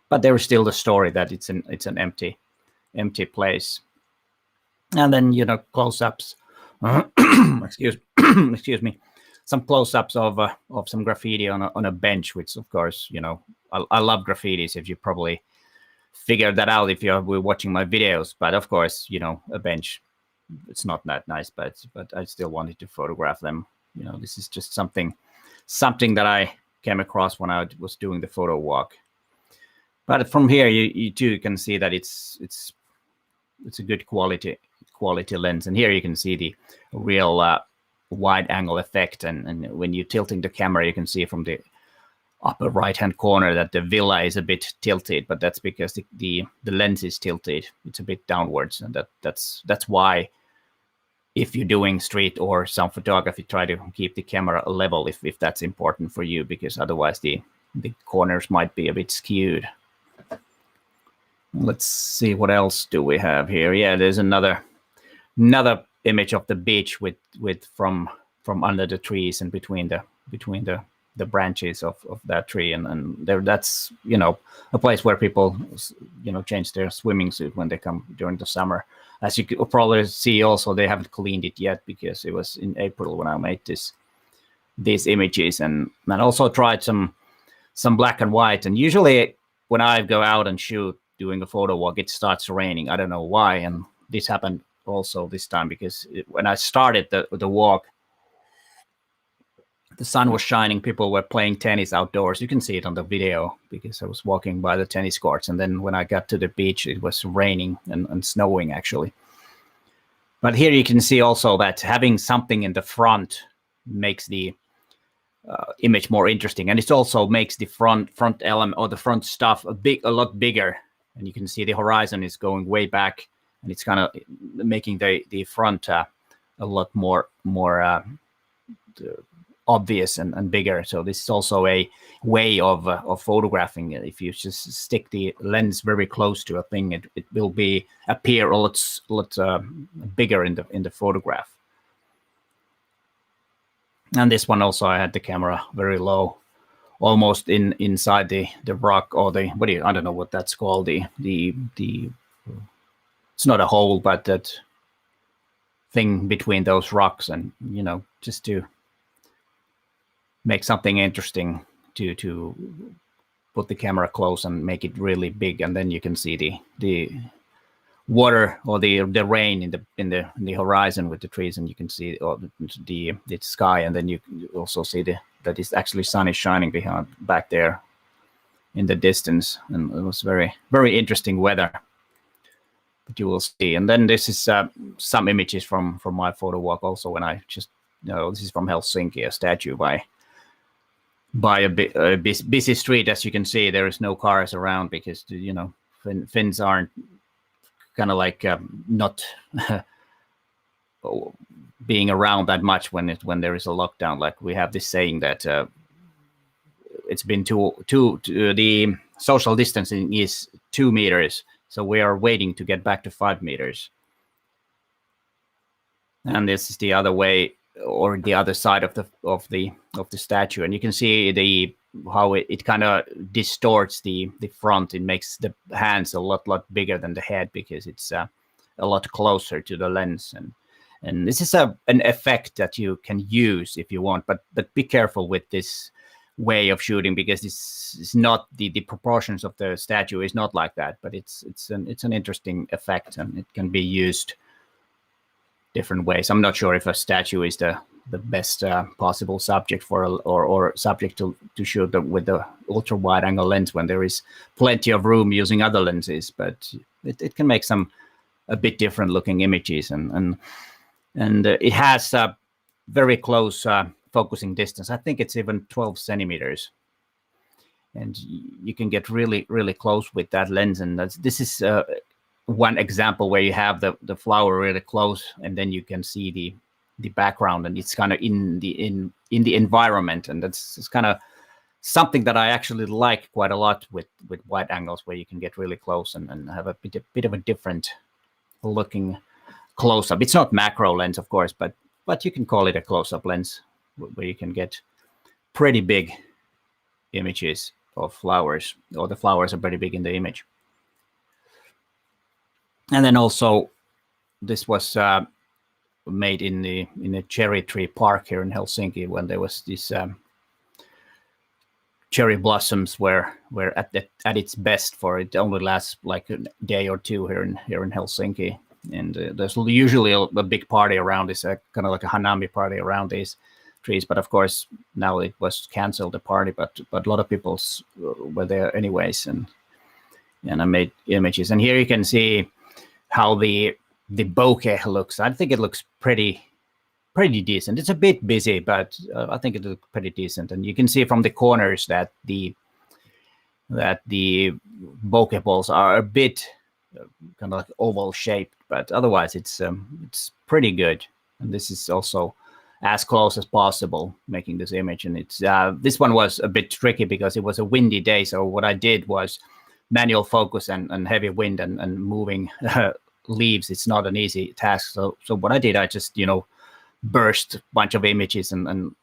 But there is still the story that it's an empty place. And then close-ups. Excuse me. Some close-ups of some graffiti on a bench, which of course I love graffitis. If you probably figured that out if you're watching my videos, but of course a bench, it's not that nice, but I still wanted to photograph them. This is just something that I came across when I was doing the photo walk. But from here you too can see that it's a good quality lens, and here you can see the real wide angle effect, and when you're tilting the camera you can see from the upper right hand corner that the villa is a bit tilted, but that's because the lens is tilted. It's a bit downwards, and that's why if you're doing street or some photography, try to keep the camera level if that's important for you, because otherwise the the corners might be a bit skewed. Let's see, what else do we have here? Yeah, there's another image of the beach with from under the trees and between the branches of that tree, and there, that's, you know, a place where people, you know, change their swimming suit when they come during the summer. As you could probably see, also they haven't cleaned it yet because it was in April when I made these images, and also tried some black and white. And usually when I go out and shoot doing a photo walk, it starts raining. I don't know why, and this happened also this time because when I started the walk, the sun was shining, people were playing tennis outdoors. You can see it on the video because I was walking by the tennis courts, and then when I got to the beach, it was raining and snowing actually. But here you can see also that having something in the front makes the image more interesting, and it also makes the front element or the front stuff a lot bigger. And you can see the horizon is going way back, and it's kind of making the front a lot more obvious and bigger. So this is also a way of photographing it. If you just stick the lens very close to a thing, it will appear a lot bigger in the photograph. And this one also, I had the camera very low, almost inside the rock, or I don't know what that's called. It's not a hole, but that thing between those rocks, and, you know, just to make something interesting, to put the camera close and make it really big, and then you can see the water or the rain in the horizon with the trees, and you can see the sky, and then you also see that it's actually sun is shining back there in the distance, and it was very, very interesting weather. But you will see. And then this is some images from my photo walk also, when I just, you know, this is from Helsinki, a statue by a busy street. As you can see, there is no cars around because, you know, Finns aren't kind of like not being around that much when there is a lockdown. Like, we have this saying that it's been the social distancing is 2 meters, so we are waiting to get back to 5 meters. And this is the other way, or the other side of the statue, and you can see how it kind of distorts the front. It makes the hands a lot bigger than the head because it's a lot closer to the lens, and this is an effect that you can use if you want, but be careful with this way of shooting, because this is not the proportions of the statue is not like that, but it's an interesting effect, and it can be used different ways. I'm not sure if a statue is the best possible subject for or subject to shoot with the ultra wide angle lens when there is plenty of room using other lenses, but it can make some a bit different looking images, and it has a very close focusing distance. I think it's even 12 centimeters, and you can get really, really close with that lens. And this is one example where you have the flower really close, and then you can see the background, and it's kind of in the environment, and it's kind of something that I actually like quite a lot with wide angles, where you can get really close and have a bit of a different looking close-up. It's not macro lens, of course, but you can call it a close-up lens, where you can get pretty big images of flowers, or the flowers are pretty big in the image. And then also, this was made in a cherry tree park here in Helsinki, when there was this cherry blossoms were at its best. For it only lasts like a day or two here in Helsinki, and there's usually a big party around this, kind of like a hanami party around these trees. But of course now it was canceled, the party, but a lot of people were there anyways, and I made images. And here you can see how the bokeh looks. I think it looks pretty decent. It's a bit busy, but I think it looks pretty decent. And you can see from the corners that the bokeh balls are a bit kind of like oval shaped, but otherwise it's pretty good. And this is also as close as possible, making this image. And it's this one was a bit tricky because it was a windy day. So what I did was manual focus and heavy wind and moving leaves. It's not an easy task. So what I did, I just burst a bunch of images and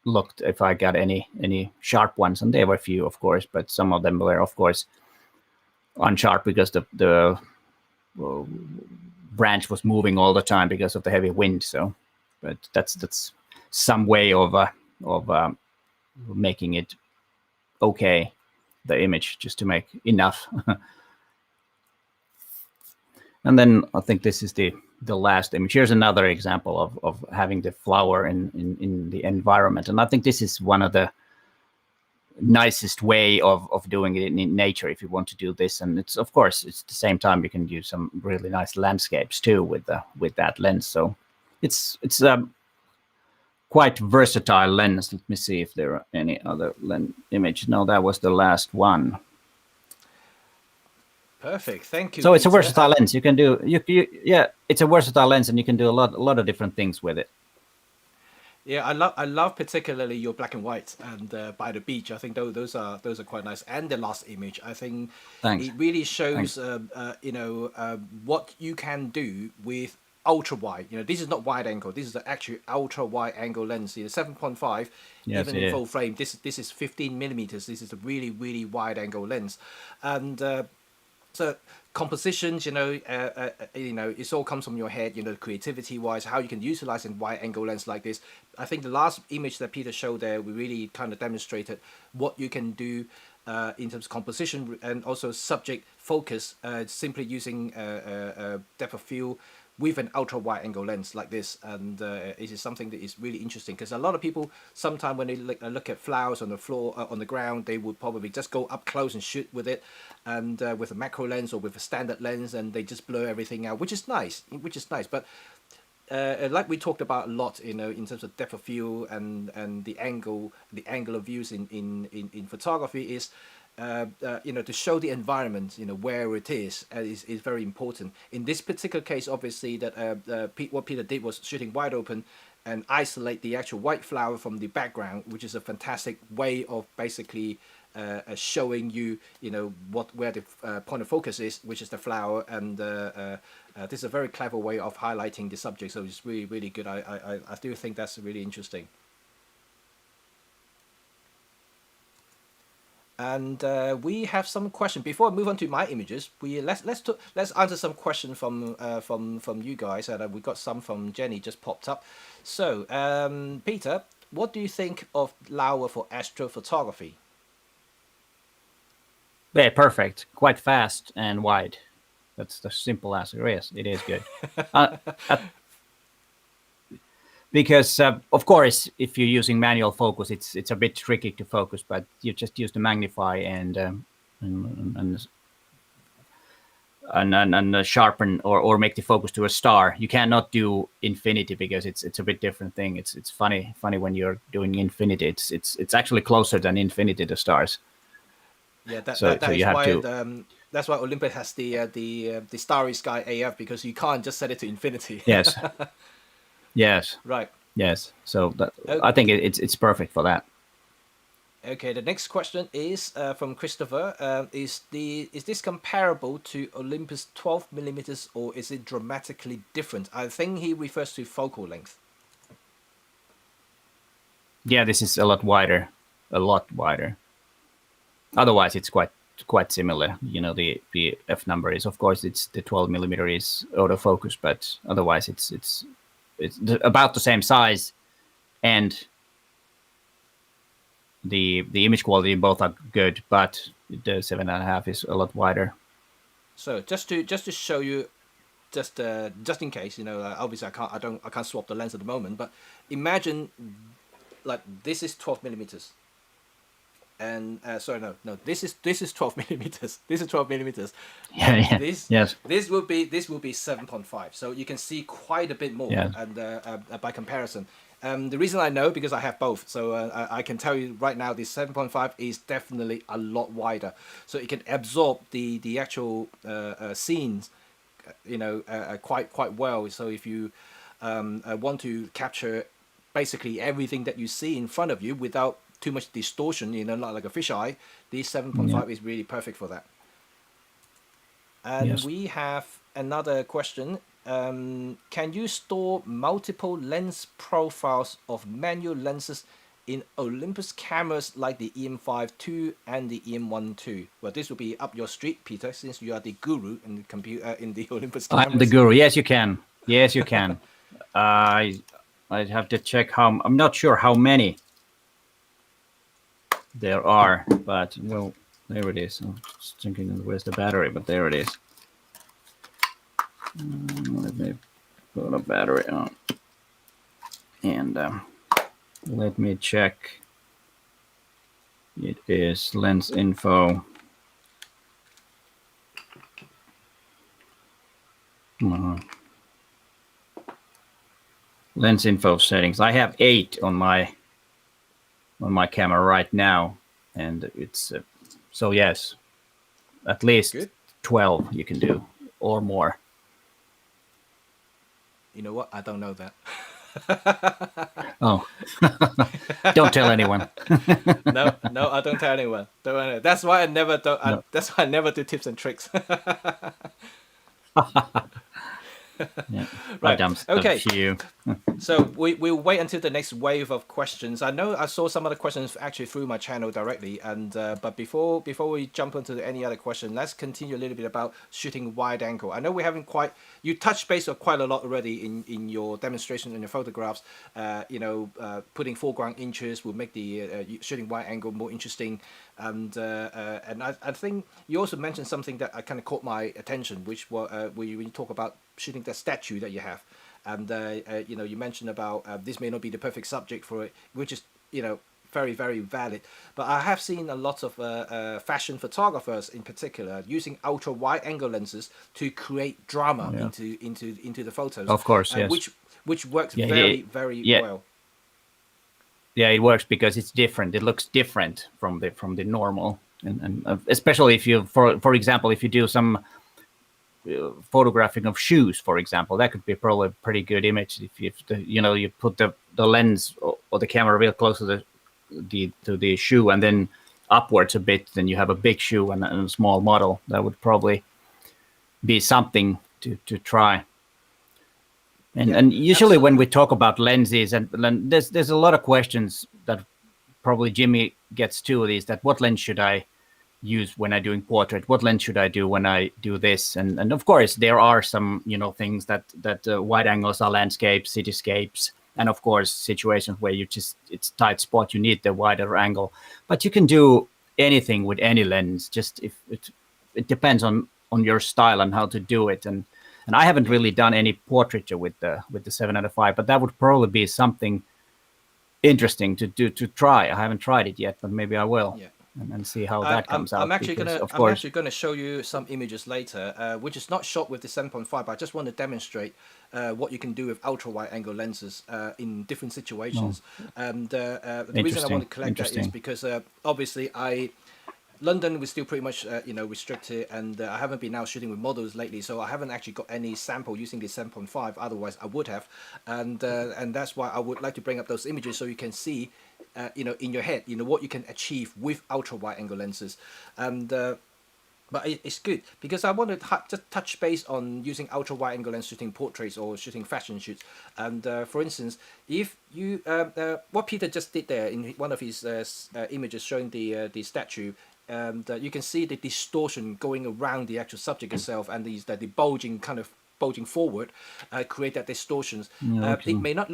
looked if I got any sharp ones, and there were a few, of course, but some of them were, of course, unsharp because the branch was moving all the time because of the heavy wind. So, but that's some way of making it okay, the image, just to make enough. And then I think this is the last image. Here's another example of having the flower in the environment. And I think this is one of the nicest way of doing it in nature if you want to do this. And it's, of course, it's the same time you can do some really nice landscapes too with that lens. So it's quite versatile lens. Let me see if there are any other image. No, that was the last one. Perfect, thank you. So it's Peter. a versatile lens. You can do yeah, it's a versatile lens, and you can do a lot of different things with it. Yeah, I love particularly your black and white and by the beach. I think those are quite nice. And the last image, I think Thanks. it really shows what you can do with ultra wide. This is not wide angle. This is the actual ultra wide angle lens. 7.5, Yes, even it in is. full frame. This is 15 millimeters. This is a really wide angle lens, and so compositions, it all comes from your head, creativity wise, how you can utilize a wide angle lens like this. I think the last image that Peter showed there, we really kind of demonstrated what you can do in terms of composition and also subject focus, simply using depth of field with an ultra wide angle lens like this. And it is something that is really interesting, because a lot of people sometimes when they look at flowers on the floor, on the ground, they would probably just go up close and shoot with it, and with a macro lens or with a standard lens, and they just blur everything out, which is nice. But like we talked about a lot, in terms of depth of field and the angle of views in photography is to show the environment, where it is very important. In this particular case, obviously, that what Peter did was shooting wide open and isolate the actual white flower from the background, which is a fantastic way of basically showing you, where the point of focus is, which is the flower. And this is a very clever way of highlighting the subject. So it's really good. I do think that's really interesting. And we have some question before I move on to my images. Let's answer some question from you guys. And we got some from Jenny just popped up. So Peter, what do you think of Laowa for astrophotography? Yeah, perfect. Quite fast and wide. That's the simple answer. Yes, it is good. Because of course, if you're using manual focus, it's a bit tricky to focus, but you just use the magnify and sharpen or make the focus to a star. You cannot do infinity because it's a bit different thing. It's funny when you're doing infinity. It's actually closer than infinity to stars. Yeah, So is you have why to. that's why Olympus has the Starry Sky AF, because you can't just set it to infinity. Yes. Yes. Right. Yes. So Okay. I think it's perfect for that. Okay, the next question is from Christopher. Is this comparable to Olympus 12 millimeters, or is it dramatically different? I think he refers to focal length. Yeah, this is a lot wider. Otherwise, it's quite similar. The f number is, of course, it's the 12 millimeter is autofocus, but otherwise it's about the same size, and the image quality both are good, but the 7.5 is a lot wider. So just to show you, just in case, obviously I can't swap the lens at the moment, but imagine like this is 12 millimeters. And sorry, no, this is 12 millimeters. This is 12 millimeters. Yeah. Yes. This will be 7.5. So you can see quite a bit more. Yeah. And by comparison, the reason I know, because I have both. So I can tell you right now, this 7.5 is definitely a lot wider. So it can absorb the actual scenes, quite well. So if you want to capture basically everything that you see in front of you without too much distortion, you know, not like a fisheye. This 7.5 is really perfect for that. And Yes. we have another question. Can you store multiple lens profiles of manual lenses in Olympus cameras like the EM5 II and the EM1 II? Well, this will be up your street, Peter, since you are the guru in the computer in the Olympus I'm the cameras. guru. Yes, you can. Yes, you can. I'd have to check how. I'm not sure how many there are, but well, there it is. I'm just thinking, where's the battery? But there it is. Let me put a battery on, and let me check. It is lens info. Lens info settings. I have 8 on my camera right now, and it's so yes, at least Good. 12 you can do or more. You know what? I don't know that. Oh, don't tell anyone. No, I don't tell anyone. Don't. That's why I never do. No. That's why I never do tips and tricks. Yeah, Right. I've done Okay. a few. So we'll wait until the next wave of questions. I know I saw some of the questions actually through my channel directly, and but before we jump into any other question, let's continue a little bit about shooting wide angle. I know we haven't quite you touched base on quite a lot already in your demonstration and your photographs. Putting foreground inches will make the shooting wide angle more interesting, and I think you also mentioned something that I kind of caught my attention, which was when you talk about shooting the statue that you have. And you mentioned about this may not be the perfect subject for it, which is very, very valid. But I have seen a lot of fashion photographers in particular using ultra wide angle lenses to create drama Yeah. into the photos. Of course, yes. Which works Yeah, very, very yeah. well. Yeah, it works because it's different. It looks different from the normal, and especially if you, for example, if you do some photographing of shoes, for example, that could be probably a pretty good image if you put the lens or the camera real close to the shoe and then upwards a bit, then you have a big shoe and a small model. That would probably be something to try. And usually when we talk about lenses, and there's a lot of questions that probably Jimmy gets to these, that what lens should I use when I'm doing portrait? What lens should I do when I do this? And of course there are some things that wide angles are landscapes, cityscapes, and of course situations where it's tight spot, you need the wider angle. But you can do anything with any lens, just if it depends on your style and how to do it. And I haven't really done any portraiture with the 7-5, but that would probably be something interesting to try. I haven't tried it yet, but maybe I will. Yeah. And see how that comes out. I'm actually gonna show you some images later, which is not shot with the 7.5, but I just want to demonstrate what you can do with ultra wide angle lenses in different situations. And the reason I want to collect that is because obviously London was still pretty much restricted, and I haven't been out shooting with models lately, so I haven't actually got any sample using the 7.5. Otherwise, I would have, and that's why I would like to bring up those images so you can see, in your head, what you can achieve with ultra wide angle lenses, and. But it's good because I want to just touch base on using ultra wide angle lens shooting portraits or shooting fashion shoots. And for instance, if you what Peter just did there in one of his images showing the statue, you can see the distortion going around the actual subject itself, and the bulging forward create that distortions. It may not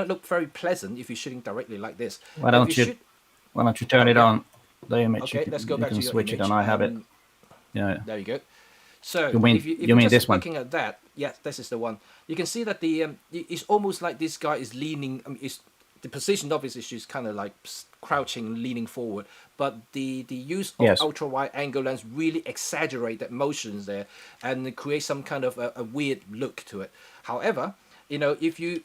look very pleasant if you're shooting directly like this. Why don't you turn it on, the image? Okay, let's go back to your switch image. It on. I have it. Yeah. There you go. So you mean if you're this one? looking at that, yes, this is the one. You can see that it's almost like this guy is leaning. The position of his issue is kind of like crouching, leaning forward. But the use of ultra wide angle lens really exaggerate that motions there and create some kind of a weird look to it. However, if you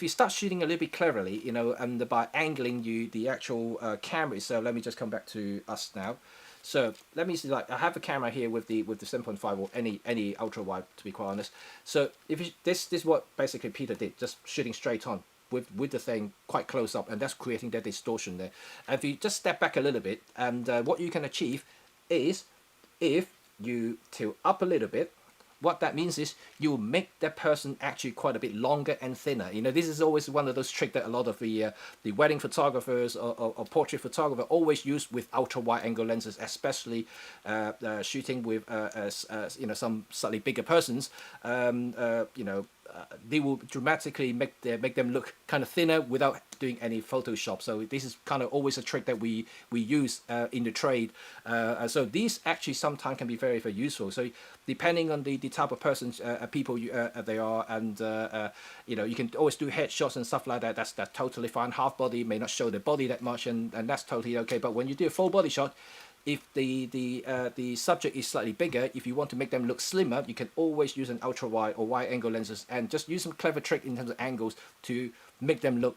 start shooting a little bit cleverly, and by angling the actual camera itself. Let me just come back to us now. So let me see. Like I have a camera here with the 7.5 or any ultra wide, to be quite honest. So if this is what basically Peter did, just shooting straight on. with the thing quite close up, and that's creating that distortion there. And if you just step back a little bit, and what you can achieve is, if you tilt up a little bit, what that means is you make that person actually quite a bit longer and thinner. This is always one of those tricks that a lot of the wedding photographers or portrait photographer always use with ultra wide angle lenses, especially shooting with some slightly bigger persons. They will dramatically make them look kind of thinner without doing any Photoshop. So this is kind of always a trick that we use in the trade. So these actually sometimes can be very, very useful. So depending on the type of persons, people they are, and you can always do headshots and stuff like that. That's totally fine. Half body may not show the body that much, and that's totally okay. But when you do a full body shot, if the subject is slightly bigger, if you want to make them look slimmer, you can always use an ultra wide or wide angle lenses, and just use some clever trick in terms of angles to make them look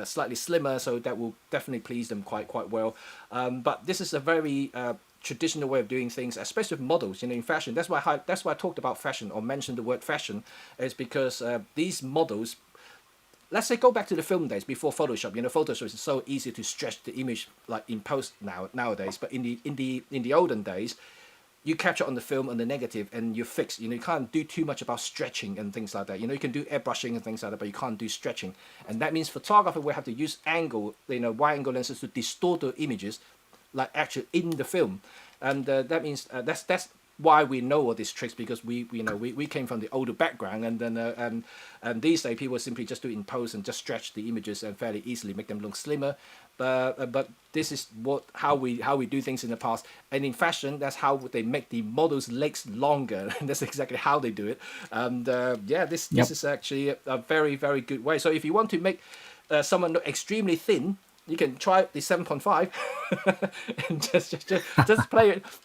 slightly slimmer. So that will definitely please them quite well. But this is a very traditional way of doing things, especially with models. In fashion, that's why I talked about fashion or mentioned the word fashion, is because these models. Let's say go back to the film days before Photoshop. Photoshop is so easy to stretch the image like in post nowadays. But in the olden days, you capture on the film and the negative, and you fix. You can't do too much about stretching and things like that. You can do airbrushing and things like that, but you can't do stretching. And that means photographer will have to use angle, wide angle lenses to distort the images, like actually in the film. And that means that's why we know all these tricks, because we came from the older background, and then and these days people simply just do it in post and just stretch the images and fairly easily make them look slimmer. But this is how we do things in the past, and in fashion that's how they make the models' legs longer, and that's exactly how they do it. And this is actually a very, very good way. So if you want to make someone look extremely thin, you can try the 7.5 and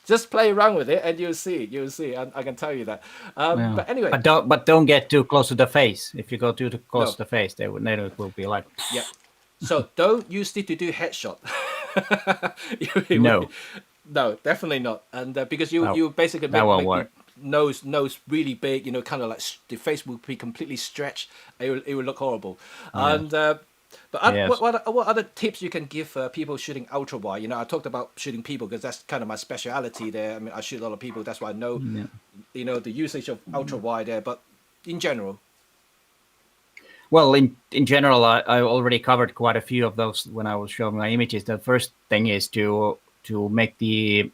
just play around with it, and you'll see. I can tell you that. But anyway, but don't get too close to the face. If you go too close to the face, it will be like. Yeah. So don't use it to do headshot. No, definitely not. And because you basically make the nose really big, kind of like the face will be completely stretched. It will look horrible. And what other tips you can give people shooting ultra wide? I talked about shooting people because that's kind of my speciality there. I mean, I shoot a lot of people. That's why I know, the usage of ultra wide there. But in general. Well, in general, I already covered quite a few of those when I was showing my images. The first thing is to make the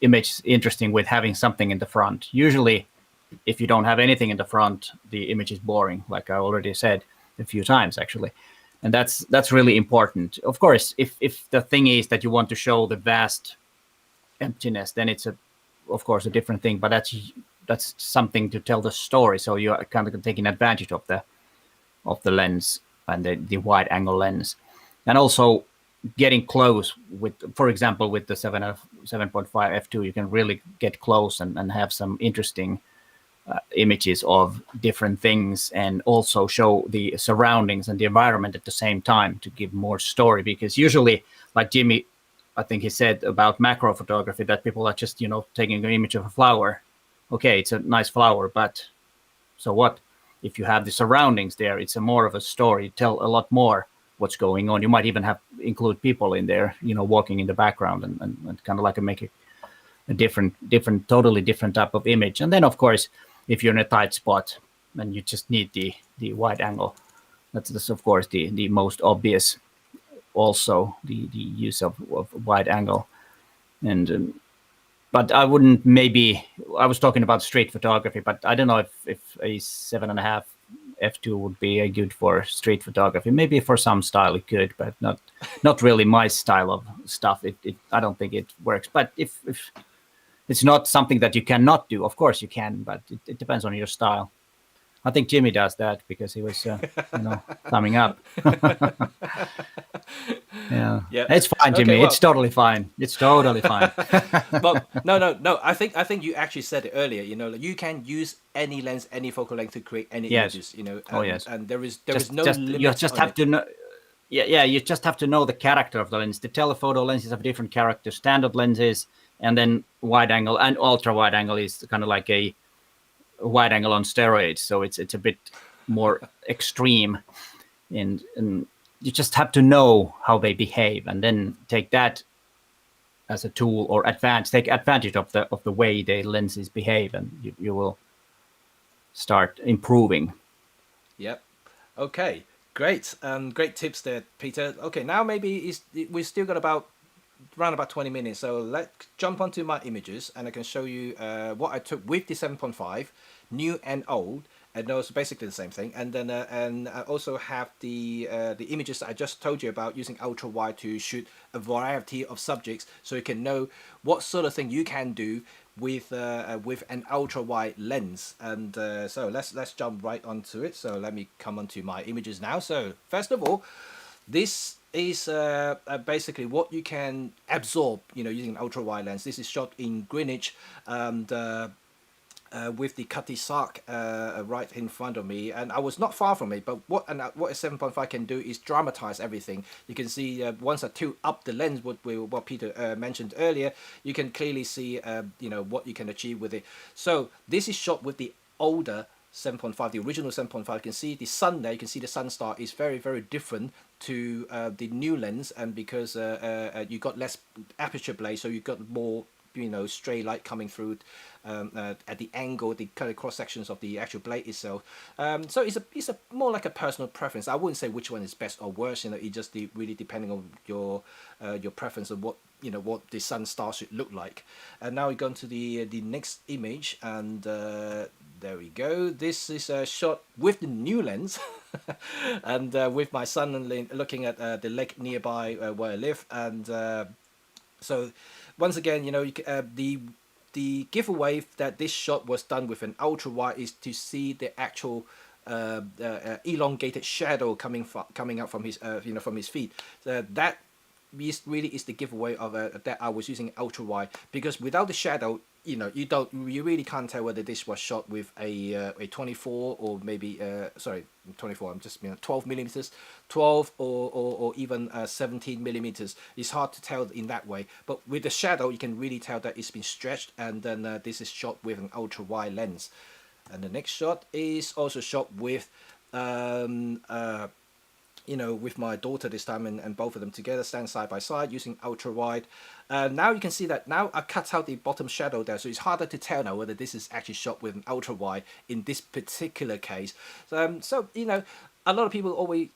image interesting with having something in the front. Usually, if you don't have anything in the front, the image is boring, like I already said a few times, actually. And that's really important. Of course, if the thing is that you want to show the vast emptiness, then it's of course a different thing. But that's something to tell the story. So you're kind of taking advantage of the lens and the wide angle lens, and also getting close with, for example, with the 7.5 f2, you can really get close and have some interesting images of different things, and also show the surroundings and the environment at the same time to give more story. Because usually, like Jimmy, I think he said about macro photography, that people are just taking an image of a flower. Okay, it's a nice flower, but so what? If you have the surroundings there, it's more of a story. Tell a lot more what's going on. You might even include people in there, walking in the background, and kind of like make a different, totally different type of image. And then, of course, if you're in a tight spot and you just need the wide angle, that's of course the most obvious. Also, the use of wide angle, and but I wouldn't. Maybe I was talking about street photography, but I don't know if a 7.5 f2 would be good for street photography. Maybe for some style it could, but not really my style of stuff. I don't think it works. But if it's not something that you cannot do, of course you can, but it depends on your style. I think Jimmy does that because he was, thumbing up. Yeah, it's fine, Jimmy. Okay, well, it's totally fine. It's totally fine. But no. I think you actually said it earlier. You can use any lens, any focal length to create any images. And there is no limit. You just have to know. Yeah. You just have to know the character of the lens. The telephoto lenses have different characters. Standard lenses, and then wide angle and ultra wide angle is kind of like wide angle on steroids, so it's a bit more extreme, and you just have to know how they behave, and then take that as a tool, or take advantage of the way the lenses behave, and you will start improving. Yep. Okay. Great. Great tips there, Peter. Okay, now maybe we've still got around about 20 minutes. So let's jump onto my images, and I can show you what I took with the 7.5, new and old, and those are basically the same thing. And then and I also have the images that I just told you about, using ultra wide to shoot a variety of subjects, so you can know what sort of thing you can do with an ultra wide lens. And so let's jump right onto it. So let me come onto my images now. So first of all, this is basically what you can absorb, using an ultra wide lens. This is shot in Greenwich, and with the Cutty Sark right in front of me, and I was not far from it. But what a 7.5 can do is dramatize everything. You can see once I tilt up the lens, what Peter mentioned earlier, you can clearly see what you can achieve with it. So this is shot with the older 7.5, the original 7.5. You can see the sun there. You can see the sun star is very, very different to the new lens, and because you got less aperture blade, so you got more stray light coming through at the angle, the kind of cross sections of the actual blade itself. So it's a more like a personal preference. I wouldn't say which one is best or worse. It just really depending on your preference of what the sun star should look like. And now we go to the next image, and there we go. This is a shot with the new lens, and with my son looking at the lake nearby where I live, and so once again, the giveaway that this shot was done with an ultra wide is to see the actual elongated shadow coming out from his from his feet. That really is the giveaway of that I was using ultra wide, because without the shadow, you really can't tell whether this was shot with a 24 or maybe 24. I'm just 12 millimeters, 12 or even 17 millimeters. It's hard to tell in that way. But with the shadow, you can really tell that it's been stretched. And then this is shot with an ultra wide lens. And the next shot is also shot with with my daughter this time, and both of them together stand side by side using ultra wide. Now you can see that now I cut out the bottom shadow there, so it's harder to tell now whether this is actually shot with an ultra wide in this particular case. So a lot of people always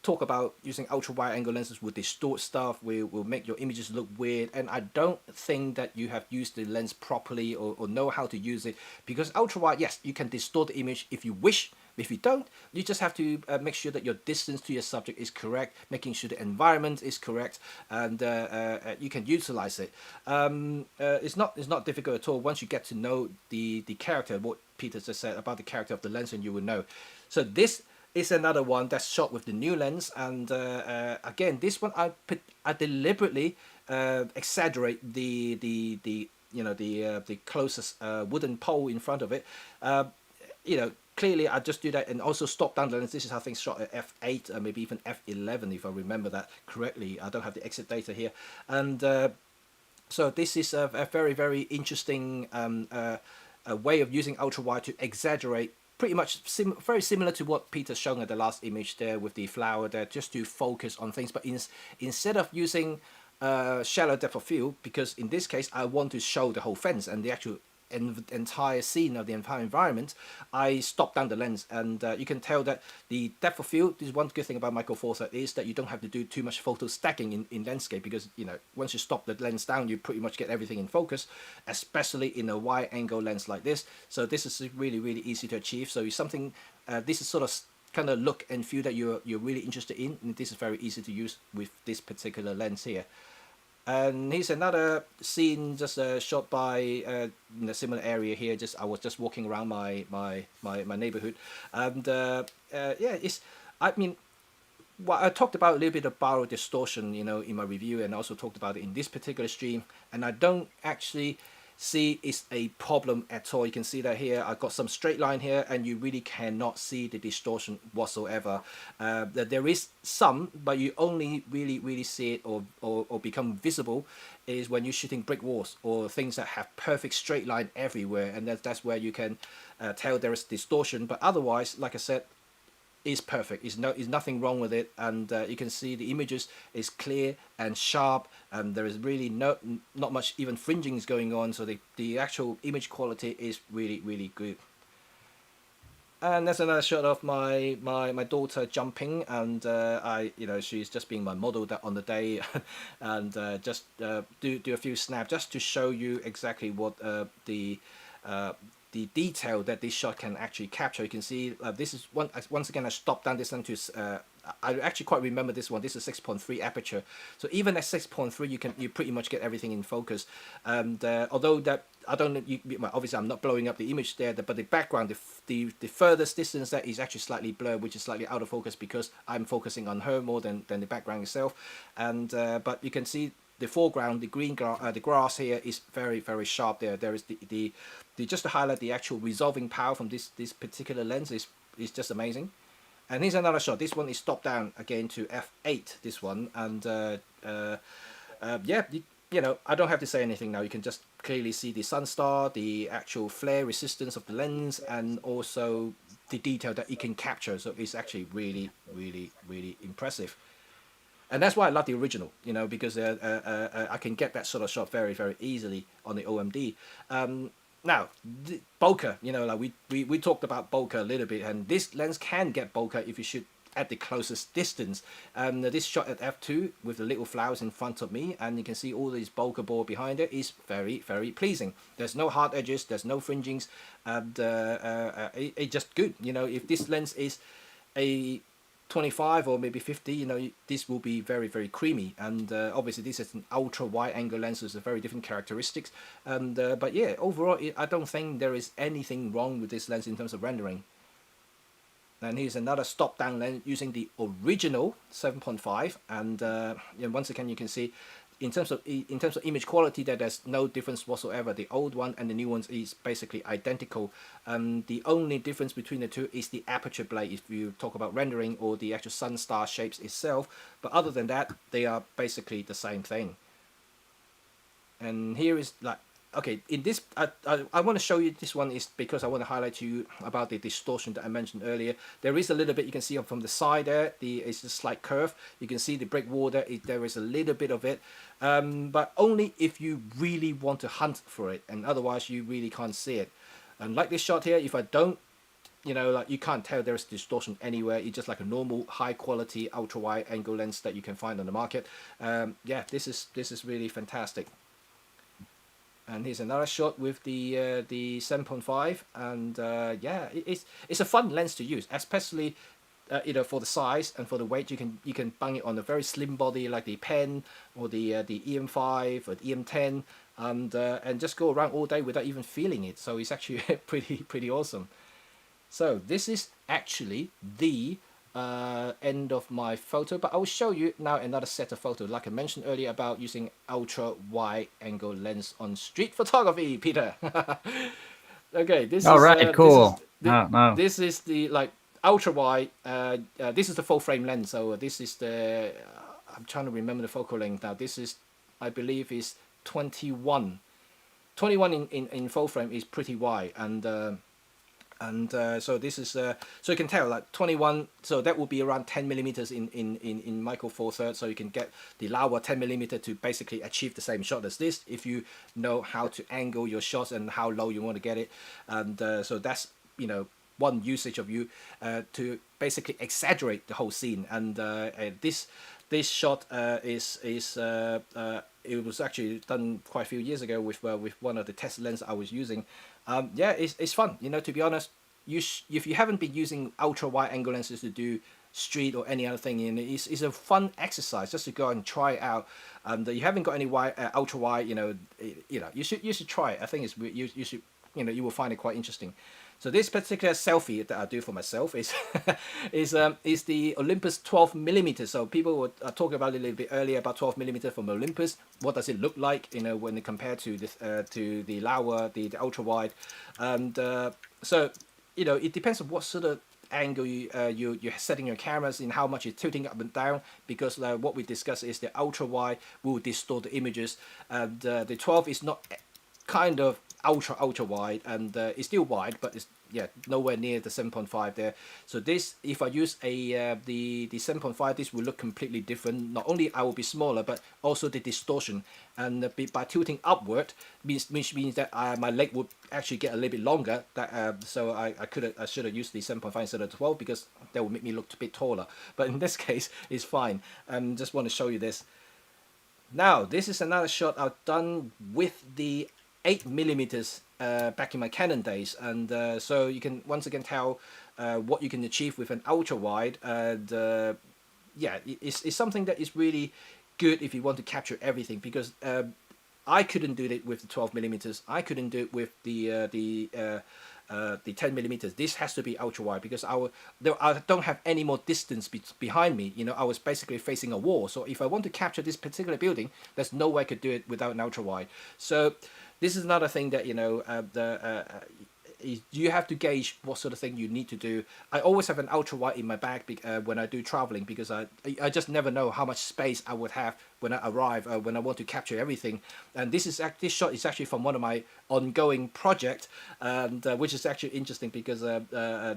talk about using ultra wide angle lenses will distort stuff, will make your images look weird, and I don't think that you have used the lens properly or know how to use it, because ultra wide, yes, you can distort the image if you wish. If you don't, you just have to make sure that your distance to your subject is correct, making sure the environment is correct, and you can utilize it. It's not difficult at all. Once you get to know the character, what Peter just said about the character of the lens, and you will know. So this is another one that's shot with the new lens, and again, this one I deliberately exaggerate the closest wooden pole in front of it. Clearly I just do that, and also stop down the lens. This is how things shot at f8 or maybe even f11 if I remember that correctly. I don't have the exit data here, and so this is a very, very interesting a way of using ultra wide to exaggerate, pretty much very similar to what Peter's shown at the last image there with the flower there, just to focus on things. But instead of using shallow depth of field, because in this case I want to show the whole fence and the actual entire scene of the entire environment, I stop down the lens, and you can tell that the depth of field, this is one good thing about Micro Four Thirds, is that you don't have to do too much photo stacking in landscape, because once you stop the lens down, you pretty much get everything in focus, especially in a wide angle lens like this. So this is really, really easy to achieve. So it's something this is sort of kind of look and feel that you're really interested in, and this is very easy to use with this particular lens here. And here's another scene just shot by in a similar area here. I was just walking around my neighborhood, and I talked about a little bit of barrel distortion, in my review, and also talked about it in this particular stream. And I don't actually see is a problem at all. You can see that here I've got some straight line here, and you really cannot see the distortion whatsoever. There is some, but you only really see it or become visible is when you're shooting brick walls or things that have perfect straight line everywhere, and that's where you can tell there is distortion. But otherwise, like I said, is perfect. Is nothing wrong with it, and you can see the images is clear and sharp, and there is really not much even fringing is going on. So the actual image quality is really good. And that's another shot of my daughter jumping, and she's just being my model that on the day, and just do a few snaps just to show you exactly what the detail that this shot can actually capture. You can see this is once again I stopped down this one to I actually quite remember this one. This is 6.3 aperture, so even at 6.3 you pretty much get everything in focus. And although that I don't well, obviously I'm not blowing up the image there, but the background, the furthest distance that is actually slightly blurred, which is slightly out of focus because I'm focusing on her more than the background itself. And but you can see the foreground, the grass here is very sharp. There is the just to highlight the actual resolving power from this particular lens is just amazing. And here's another shot. This one is stopped down again to f8. This one, and yeah, I don't have to say anything now. You can just clearly see the sun star, the actual flare resistance of the lens, and also the detail that it can capture. So it's actually really impressive. And that's why I love the original, because I can get that sort of shot very easily on the OMD. Now, bokeh, like we talked about bokeh a little bit, and this lens can get bokeh if you shoot at the closest distance. This shot at f2 with the little flowers in front of me, and you can see all these bokeh ball behind it is very pleasing. There's no hard edges, there's no fringings, and it's just good. If this lens is a 25 or maybe 50, this will be very creamy, and obviously this is an ultra wide angle lens, so it's a very different characteristics. And but yeah, overall I don't think there is anything wrong with this lens in terms of rendering. And here's another stop down lens using the original 7.5, and once again you can see in terms of image quality that there's no difference whatsoever. The old one and the new ones is basically identical. The only difference between the two is the aperture blade if you talk about rendering, or the actual sun star shapes itself, but other than that they are basically the same thing. And here is like, okay, in this I want to show you this one is because I want to highlight to you about the distortion that I mentioned earlier. There is a little bit, you can see from the side there, it's a slight curve. You can see the brick wall there, there is a little bit of it, but only if you really want to hunt for it, and otherwise you really can't see it. And like this shot here, if I don't, like you can't tell there's distortion anywhere. It's just like a normal high quality ultra wide angle lens that you can find on the market. Yeah, this is really fantastic. And here's another shot with the 7.5, and yeah, it's a fun lens to use, especially for the size and for the weight. You can bang it on a very slim body like the pen or the EM5 or the EM10, and just go around all day without even feeling it. So it's actually pretty awesome. So this is actually the end of my photo, but I will show you now another set of photos like I mentioned earlier about using ultra wide angle lens on street photography, Peter. Okay, this all is right, cool. This is the like ultra wide. This is the full frame lens, so this is the I'm trying to remember the focal length now. This is, I believe, is 21 in full frame is pretty wide, and so this is so you can tell like 21, so that would be around 10 millimeters in micro four thirds. So you can get the Laowa 10 millimeter to basically achieve the same shot as this if you know how to angle your shots and how low you want to get it. And so that's one usage of you to basically exaggerate the whole scene. And this shot it was actually done quite a few years ago with one of the test lenses I was using. Yeah, it's fun, to be honest. If you haven't been using ultra wide angle lenses to do street or any other thing, it's a fun exercise just to go and try it out. You haven't got any ultra wide, you should try it. I think you should, you will find it quite interesting. So this particular selfie that I do for myself is is the Olympus 12 millimeters. So people were talking about it a little bit earlier about 12 millimeter from Olympus. What does it look like? You know, when compared to the Laowa, the ultra wide, and so you know it depends on what sort of angle you're setting your cameras in, how much you're tilting up and down, because what we discussed is the ultra wide will distort the images, and the 12 is not kind of ultra wide, and it's still wide, but it's nowhere near the 7.5 there. So this, if I use a the 7.5, this will look completely different. Not only I will be smaller, but also the distortion, and by tilting upward means that my leg would actually get a little bit longer. That so I should have used the 7.5 instead of 12, because that would make me look a bit taller. But in this case, it's fine. Just want to show you this. Now this is another shot I've done with the 8 millimeters back in my Canon days, and so you can once again tell what you can achieve with an ultra wide, and yeah, it's something that is really good if you want to capture everything, because I couldn't do it with the 12 millimeters. I couldn't do it with the 10 millimeters. This has to be ultra wide, because I don't have any more distance behind me. You know, I was basically facing a wall. So if I want to capture this particular building, there's no way I could do it without an ultra wide. So this is another thing that, you know, you have to gauge what sort of thing you need to do. I always have an ultra wide in my bag when I do traveling, because I just never know how much space I would have when I arrive, when I want to capture everything. And this shot is actually from one of my ongoing project, and which is actually interesting, because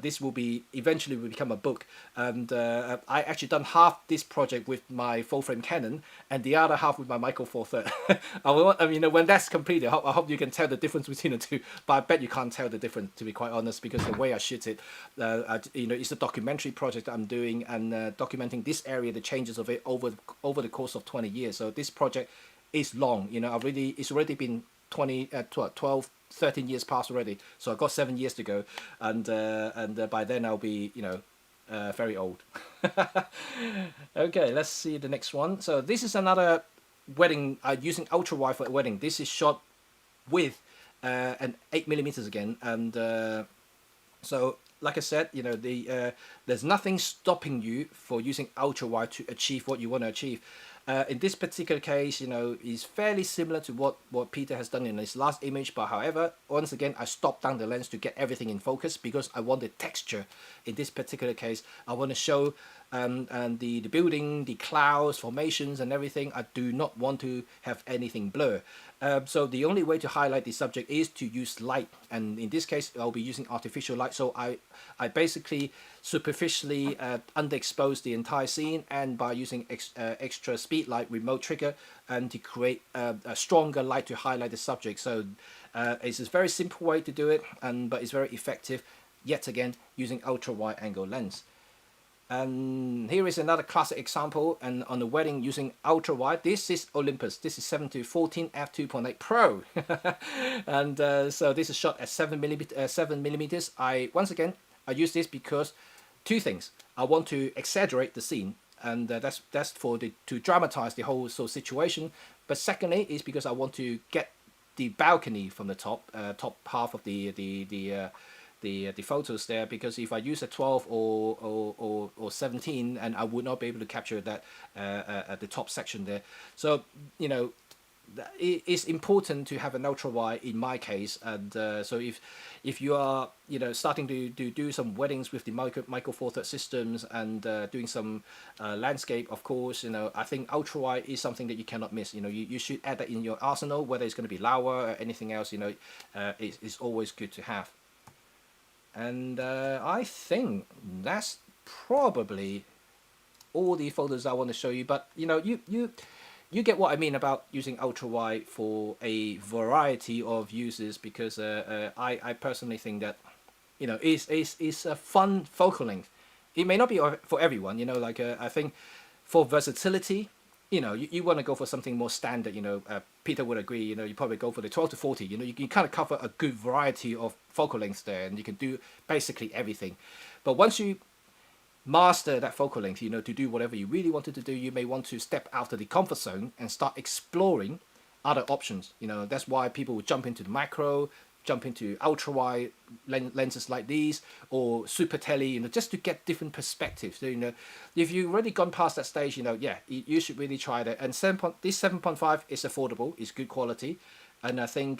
this will eventually become a book. And I actually done half this project with my full frame Canon, and the other half with my Micro Four Third. I mean, when that's completed, I hope you can tell the difference between the two. But I bet you can't tell the difference, to be quite honest, because the way I shoot it, you know, it's a documentary project that I'm doing, and documenting this area, the changes of it over the course of 20 years. So this project is long. You know, it's already been 12, 13 years past already. So I've got 7 years to go, and by then I'll be, you know, very old. Okay, let's see the next one. So this is another wedding using ultra wide for a wedding. This is shot with an 8 millimeters again, and so like I said, you know, there's nothing stopping you for using ultra wide to achieve what you want to achieve. In this particular case, you know, is fairly similar to what Peter has done in his last image, but however, once again, I stopped down the lens to get everything in focus, because I want the texture. In this particular case, I want to show and the building, the clouds, formations, and everything. I do not want to have anything blur. So the only way to highlight the subject is to use light, and in this case I'll be using artificial light. So I basically superficially underexpose the entire scene, and by using extra speed light remote trigger, and to create a stronger light to highlight the subject. So it's a very simple way to do it, but it's very effective, yet again, using ultra wide angle lens. And here is another classic example, and on the wedding using ultra wide. This is Olympus. This is 7-14 f2.8 Pro, and so this is shot at 7 millimeters. Once again I use this because two things. I want to exaggerate the scene, and that's to dramatize the whole situation. But secondly is because I want to get the balcony from the top half of the photos there, because if I use a 12 or 17, and I would not be able to capture that at the top section there. So, you know, it's important to have an ultra wide in my case. And so if you are, you know, starting to do some weddings with the Micro Four Third systems, and doing some landscape, of course, you know, I think ultra wide is something that you cannot miss. You know, you should add that in your arsenal, whether it's going to be Laowa or anything else. You know, it's always good to have. And I think that's probably all the photos I want to show you. But you know, you get what I mean about using ultra wide for a variety of uses, because I personally think that, you know, it's a fun focal length. It may not be for everyone, you know, like I think for versatility, you know, you want to go for something more standard. You know, Peter would agree. You know, you probably go for the 12-40. You know, you can kind of cover a good variety of focal lengths there, and you can do basically everything. But once you master that focal length, you know, to do whatever you really wanted to do, you may want to step out of the comfort zone and start exploring other options. You know, that's why people would jump into the macro, jump into ultra wide lenses like these or super tele, just to get different perspectives. So, if you've already gone past that stage, yeah, you should really try that. And this 7.5 is affordable, it's good quality, and I think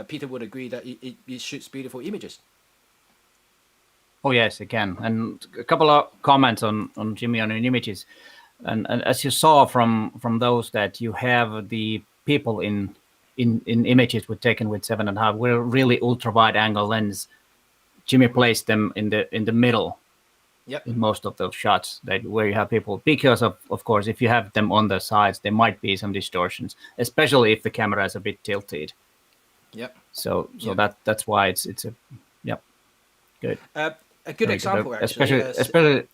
Peter would agree that it shoots beautiful images. Oh yes, it can. And a couple of comments on Jimmy on your images, and as you saw from those that you have the people in images with taken with 7.5 were really ultra wide angle lens. Jimmy placed them in the middle. Yep. In most of those shots where you have people, because of course, if you have them on the sides, there might be some distortions, especially if the camera is a bit tilted. Yep. So Yep. that's why it's a yep, good. A good example, actually. Especially,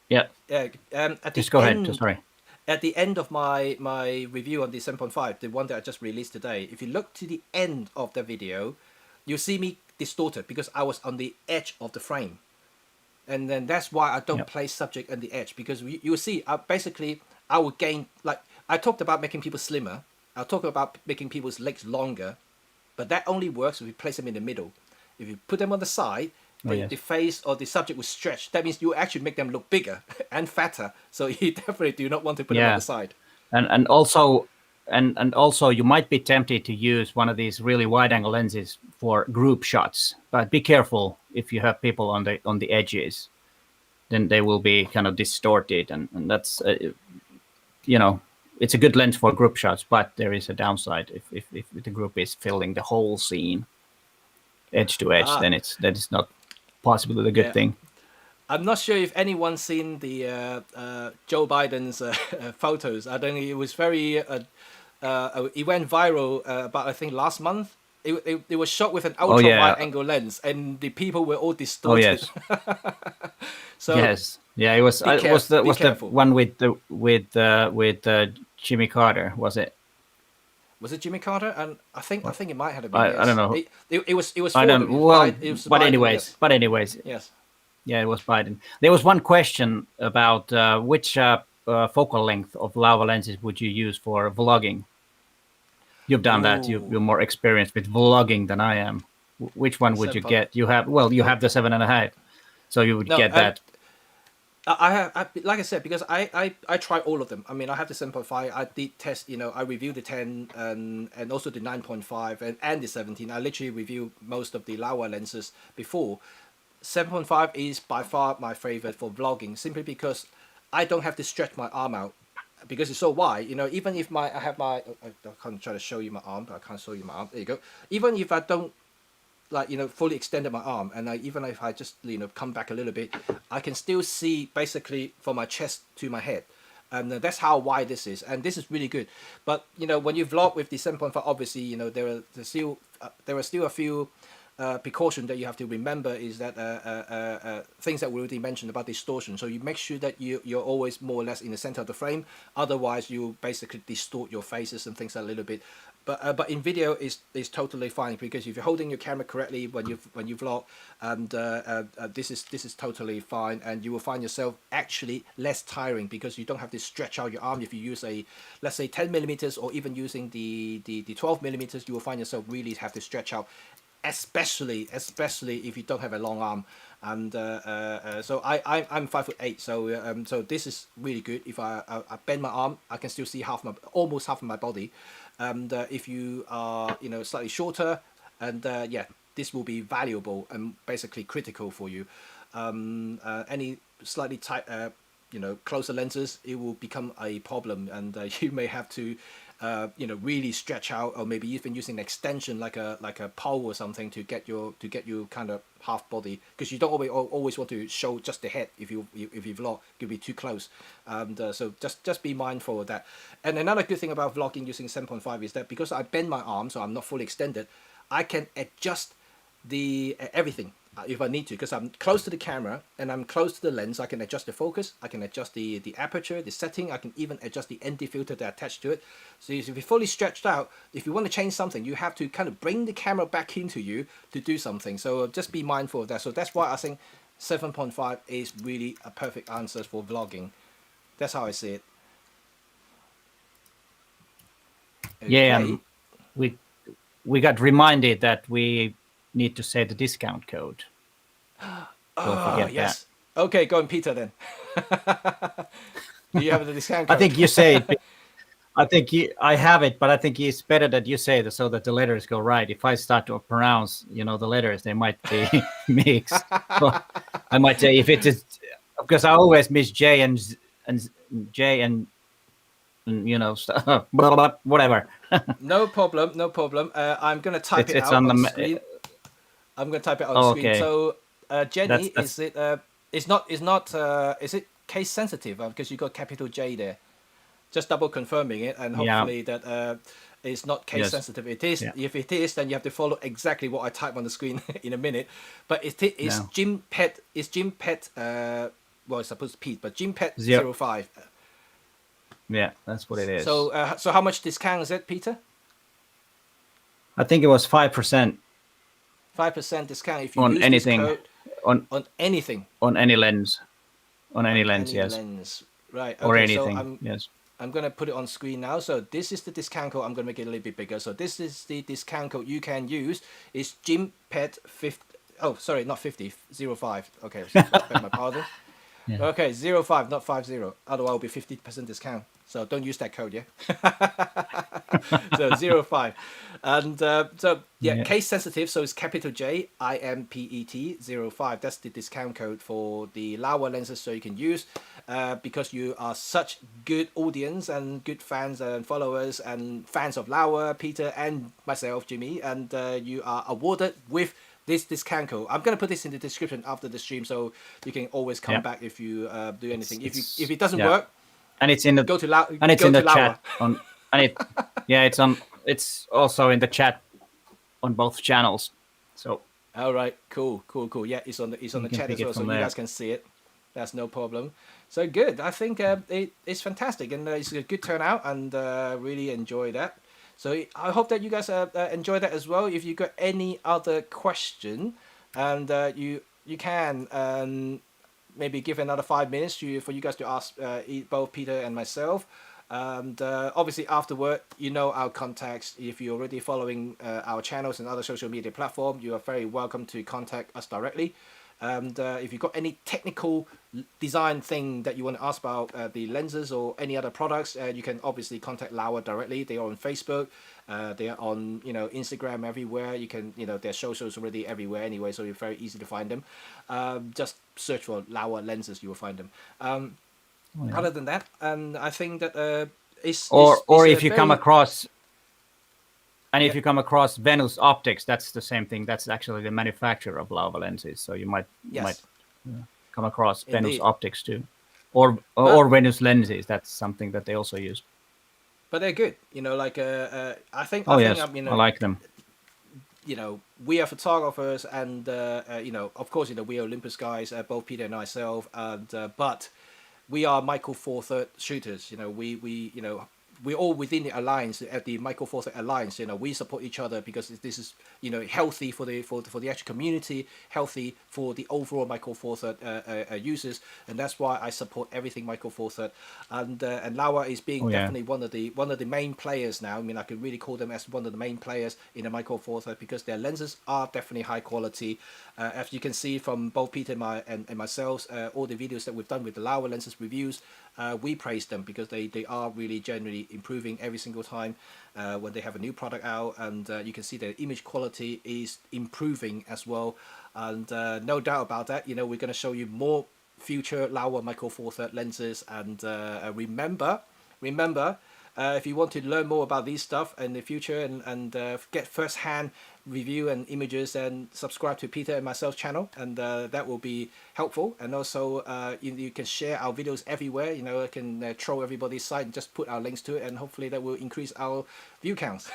yeah. At Just the go end, ahead. Sorry. At the end of my review on the 7.5, the one that I just released today, if you look to the end of the video, you'll see me distorted because I was on the edge of the frame. And then that's why I don't place subject on the edge, because you'll see, basically, I will gain, like, I talked about making people slimmer. I'll talk about making people's legs longer, but that only works if you place them in the middle. If you put them on the side, the face or the subject will stretch. That means you actually make them look bigger and fatter. So you definitely do not want to put them on the side. And also you might be tempted to use one of these really wide angle lenses for group shots, but be careful if you have people on the edges, then they will be kind of distorted, and that's it's a good lens for group shots, but there is a downside if the group is filling the whole scene edge to edge, then that is not possibly a good thing. I'm not sure if anyone's seen the Joe Biden's photos. I don't know. It was very. It went viral about, I think, last month. It was shot with an ultra wide angle lens, and the people were all distorted. Oh yes. So yes, yeah. It was the one with Jimmy Carter, was it? Was it Jimmy Carter? And I think it might have been. I don't know. It was. I don't. Well, but Biden, anyways. Yes. Yeah, it was Biden. There was one question about which focal length of Laowa lenses would you use for vlogging? You've done that. You're more experienced with vlogging than I am. Which one would you get? You have the 7.5, so you would get that. I like I said, because I try all of them. I mean, I have the 7.5. I did test. I reviewed the 10 and also the 9.5 and the 17. I literally reviewed most of the Laowa lenses before. 7.5 is by far my favorite for vlogging, simply because I don't have to stretch my arm out because it's so wide. Even if I can't try to show you my arm, but I can't show you my arm. There you go. Even if I don't fully extended my arm, and even if I just come back a little bit, I can still see basically from my chest to my head, and that's how wide this is, and this is really good. But when you vlog with the 7.5, obviously there are still a few precaution that you have to remember, is that things that we already mentioned about distortion. So you make sure that you're always more or less in the center of the frame. Otherwise, you basically distort your faces and things a little bit. But in video is totally fine, because if you're holding your camera correctly when you vlog, and this is totally fine, and you will find yourself actually less tiring because you don't have to stretch out your arm. If you use let's say 10 millimeters, or even using the 12 millimeters, you will find yourself really have to stretch out. Especially if you don't have a long arm, and so I'm 5'8", so this is really good. If I bend my arm, I can still see almost half of my body, and if you are slightly shorter, and this will be valuable and basically critical for you. Any slightly tight closer lenses, it will become a problem, and you may have to really stretch out, or maybe even using an extension like a pole or something to get you kind of half body, because you don't always want to show just the head. If you vlog, you'll be too close, and so just be mindful of that. And another good thing about vlogging using 7.5 is that because I bend my arm, so I'm not fully extended, I can adjust the everything if I need to, because I'm close to the camera and I'm close to the lens. I can adjust the focus, I can adjust the aperture, the setting, I can even adjust the ND filter that attached to it. So if you're fully stretched out, if you want to change something, you have to kind of bring the camera back into you to do something. So just be mindful of that. So that's why I think 7.5 is really a perfect answer for vlogging. That's how I see it. Okay. Yeah, we got reminded that we need to say the discount code. Don't forget yes. Okay, go on, Peter, then. Do you have the discount that. code? I think you say it. I have it, but I think it's better that you say it so that the letters go right. If I start to pronounce, the letters, they might be mixed. Well, I might say if it is, because I always miss J and J and blah, blah, whatever. No problem, no problem. I'm going to type it out on the screen. I'm going to type it on the screen. So, Jenny, is it? Is it case sensitive? Because you got capital J there. Just double confirming it, and hopefully that it's not case sensitive. It is. Yeah. If it is, then you have to follow exactly what I type on the screen in a minute. But it is Jim Pet. Is Jim Pet? Well, it's supposed to Pete, but Jim Pet 05. Yeah, that's what it is. So, so how much discount is it, Peter? I think it was 5%. 5% discount if you on use anything. This code on anything. On any lens. On any lens, yes. Lens. Right. Okay, or anything. So yes. I'm going to put it on screen now. So this is the discount code. I'm going to make it a little bit bigger. So this is the discount code you can use. It's JimPet 50. Oh, sorry, not 50. 05. Okay, so beg my pardon. Yeah. Okay, 05, not 50. Otherwise, it'll be 50% discount. So don't use that code, yeah? So 05. And case sensitive. So it's capital J, IMPET 05. That's the discount code for the Laowa lenses. So you can use because you are such good audience and good fans and followers and fans of Laowa, Peter and myself, Jimmy. And you are awarded with this discount code. I'm going to put this in the description after the stream, so you can always come back if you do anything. If it doesn't work, and it's in the go to Laowa. And it's in the chat on, and it it's on. It's also in the chat on both channels. So all right, cool. Yeah, it's on the chat as well, so you guys can see it. That's no problem. So good. I think it's fantastic, and it's a good turnout, and really enjoy that. So I hope that you guys enjoy that as well. If you got any other question, and you can maybe give another 5 minutes for you guys to ask both Peter and myself. And obviously afterward, our contacts. If you're already following our channels and other social media platforms, you are very welcome to contact us directly. And if you've got any technical design thing that you want to ask about the lenses or any other products, you can obviously contact Laowa directly. They are on Facebook, they are on Instagram, everywhere. You can their socials already everywhere anyway, so it's very easy to find them. Just search for Laowa lenses, you will find them. Other than that, I think that if you come across. And if you come across Venus Optics, that's the same thing. That's actually the manufacturer of Laowa lenses. So you might come across Venus Optics too, or Venus lenses. That's something that they also use. But they're good. I think. I like them. We are photographers, and of course, we are Olympus guys, both Peter and myself, and but we are Micro Four Third shooters. We're all within the alliance, at the Micro Four Third Alliance. We support each other because this is healthy for the actual community, healthy for the overall Micro Four Third users, and that's why I support everything Micro Four Third. And Laowa is being definitely one of the main players now. I mean, I could really call them as one of the main players in the Micro Four Third because their lenses are definitely high quality. As you can see from both Peter and myself, all the videos that we've done with the Laowa lenses reviews, we praise them because they are really generally improving every single time when they have a new product out, and you can see the image quality is improving as well. And no doubt about that, we're going to show you more future Laowa Micro Four Third lenses. And remember, if you want to learn more about these stuff in the future and get first-hand review and images, and subscribe to Peter and myself channel, and that will be helpful. And also you can share our videos everywhere. I can troll everybody's site and just put our links to it, and hopefully that will increase our view counts.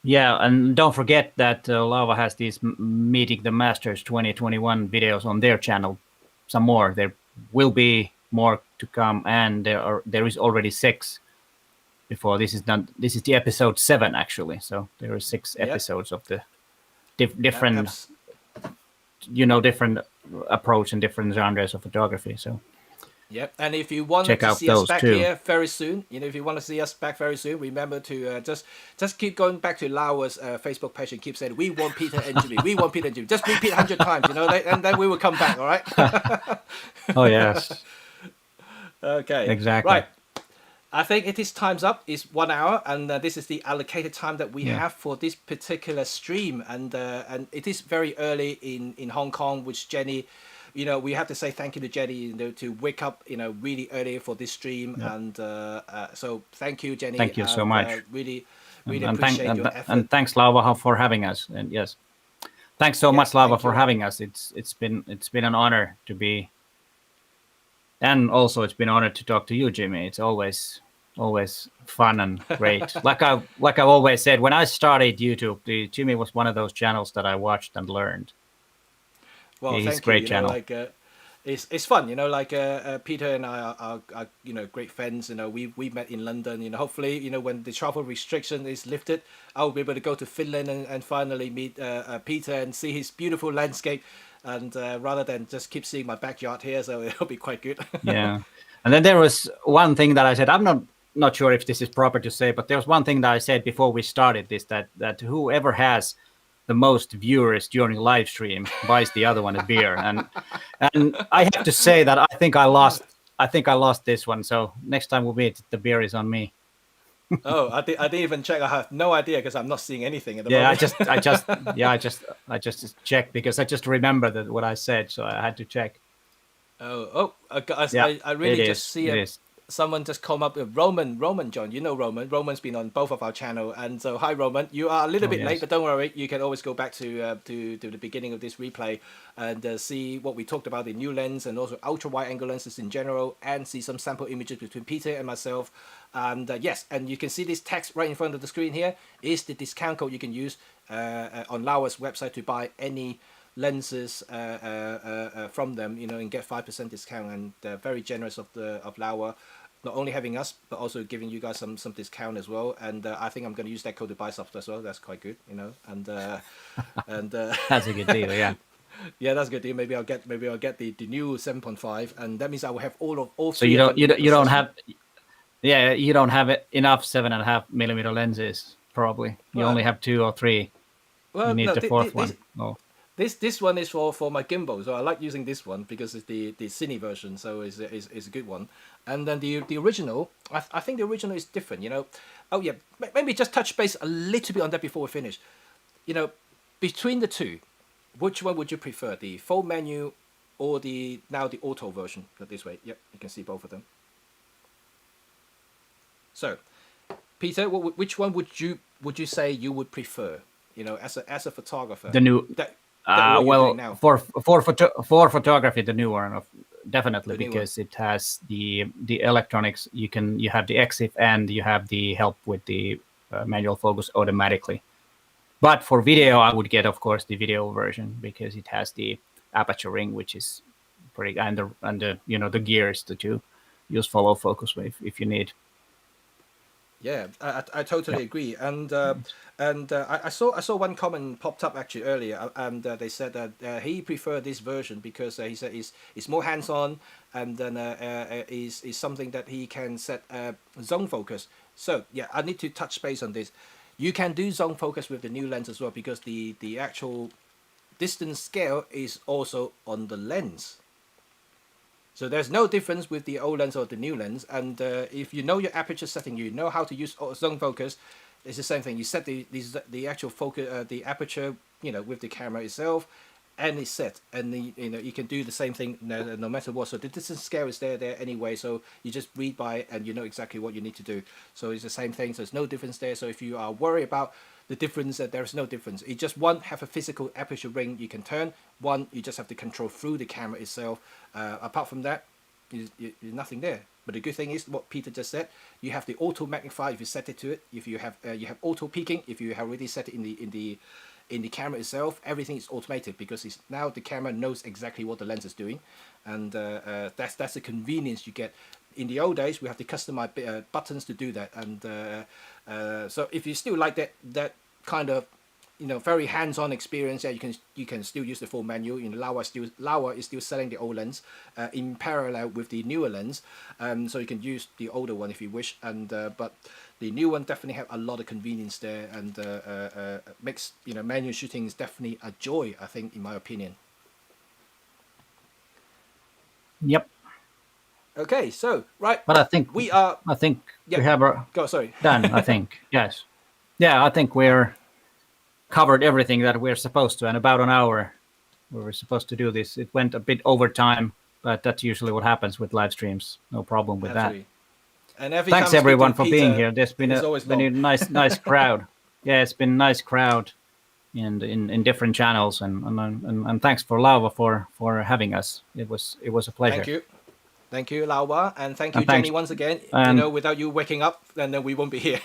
Yeah, and don't forget that Laowa has these Meeting the Masters 2021 videos on their channel. Some more. There will be more to come, and there is already 6 before this is done. This is the episode 7 actually, so there are 6 episodes of the different different approach and different genres of photography. So Yep, and if you want check to out see us those back too. here very soon, if you want to see us back very soon, remember to just keep going back to Laowa's Facebook page and keep saying, "We want Peter and Jimmy. We want Peter and Jimmy." Just repeat 100 times, and then we will come back. All right. Oh yes, Okay. exactly. Right. I think it is time's up. It's 1 hour, and this is the allocated time that we Yeah. have for this particular stream. And it is very early in Hong Kong, which Jenny, we have to say thank you to Jenny, to wake up, really early for this stream. Yep. And so thank you, Jenny. Thank you so much. Really, And, really and, thank, appreciate your and, effort. and thanks Laowa for having us. And yes, thanks so much Yes, Laowa thank for you. having us. It's been an honor to be, and also it's been an honor to talk to you, Jimmy. It's always fun and great. like I always said, when I started YouTube, Jimmy was one of those channels that I watched and learned. Well, He's a thank you. great channel. It's fun, Peter and I are great friends. We met in London. Hopefully, when the travel restriction is lifted, I'll be able to go to Finland and finally meet Peter and see his beautiful landscape, and rather than just keep seeing my backyard here, so it'll be quite good. Yeah, and then there was one thing that I said. I'm not sure if this is proper to say, but there was one thing that I said before we started this, that whoever has the most viewers during live stream buys the other one a beer, and I have to say that I think I lost this one. So next time we meet, the beer is on me. Oh, I didn't even check. I have no idea because I'm not seeing anything at the Yeah, moment. I just checked because I just remembered what I said, so I had to check. Yeah, I really it just is. see It is. someone just come up with Roman John. Roman's been on both of our channel, and so hi Roman. You are a little bit late, Yes. but don't worry. You can always go back to the beginning of this replay and see what we talked about in new lens and also ultra wide angle lenses in general, and see some sample images between Peter and myself. And yes, and you can see this text right in front of the screen here is the discount code you can use on Laowa's website to buy any lenses from them, and get 5% discount. And they're very generous of Laowa, not only having us but also giving you guys some discount as well. And I think I'm going to use that code to buy stuff as well. That's quite good, and That's a good deal. Yeah. yeah, that's a good deal. Maybe I'll get the new 7.5, and that means I will have all So three of them in you don't possession. have you don't have enough 7.5mm lenses. Probably you only have 2 or 3. You need No, the fourth one. Oh. This one is for my gimbal, so I like using this one because it's the cine version, so it's a good one. And then the original, I think the original is different. Oh yeah, maybe just touch base a little bit on that before we finish. Between the two, which one would you prefer, the full menu or the auto version? Put this way. Yep, you can see both of them. So, Peter, which one would you say you would prefer? As a photographer. The new. Now. For photography, the new one, definitely, because it has the electronics. You have the EXIF and you have the help with the manual focus automatically. But for video, I would get, of course, the video version because it has the aperture ring, which is pretty, and the gears to use follow focus if you need. Yeah, I totally agree, and I saw one comment popped up actually earlier, and they said that he preferred this version because he said it's more hands-on, and then is something that he can set zone focus. So yeah, I need to touch base on this. You can do zone focus with the new lens as well because the actual distance scale is also on the lens. So there's no difference with the old lens or the new lens, and if you know your aperture setting, you know how to use zone focus. It's the same thing. You set the actual focus, the aperture, with the camera itself, and it's set, and you can do the same thing no matter what. So the distance scale is there anyway. So you just read by it, and you know exactly what you need to do. So it's the same thing. So there's no difference there. So if you are worried about the difference, there is no difference. It just one have a physical aperture ring you can turn. One you just have to control through the camera itself. Apart from that, there's nothing there. But the good thing is what Peter just said. You have the auto magnify if you set it to it. If you have auto peaking if you have already set it in the camera itself. Everything is automated because now the camera knows exactly what the lens is doing, and that's the convenience you get. In the old days, we have to customize buttons to do that, and so if you still like that kind of very hands-on experience. Yeah, you can still use the full menu. Laowa is still selling the old lens in parallel with the newer lens, so you can use the older one if you wish. And but the new one definitely have a lot of convenience there, and makes manual shooting is definitely a joy, I think, in my opinion. Yep. Okay, so right, But I think we have our go. Sorry. done. I think yes. Yeah, I think we're covered everything that we're supposed to, and about an hour we were supposed to do this. It went a bit over time, but that's usually what happens with live streams. No problem with Absolutely. And every that. Thanks time I speak to everyone for being Peter, here. There's been it's always been long. a nice crowd. Yeah, it's been a nice crowd in different channels, and thanks for Laowa for having us. It was a pleasure. Thank you, Laowa, and thank you, And thanks. Jenny, once again. And Without you waking up, then we won't be here.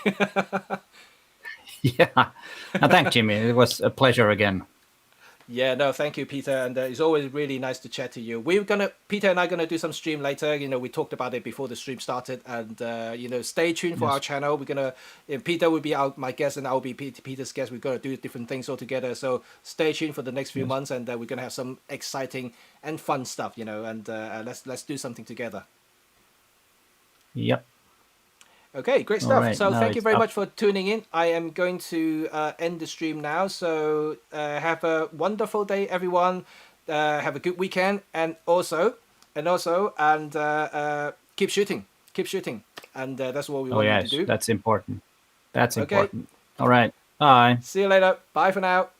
yeah, and thanks, Jimmy. It was a pleasure again. Yeah, no, thank you, Peter, and it's always really nice to chat to you. Peter and I are gonna do some stream later. We talked about it before the stream started, and stay tuned for our channel. We're gonna, Peter will be my guest, and I'll be Peter's guest. We're gonna do different things all together. So stay tuned for the next few months, and we're gonna have some exciting and fun stuff. And let's do something together. Yep. Okay, great stuff. Right, so thank you very up. much for tuning in. I am going to end the stream now. So have a wonderful day, everyone. Have a good weekend, and keep shooting, and that's what we want you to do. That's important. That's important. All right. Bye. See you later. Bye for now.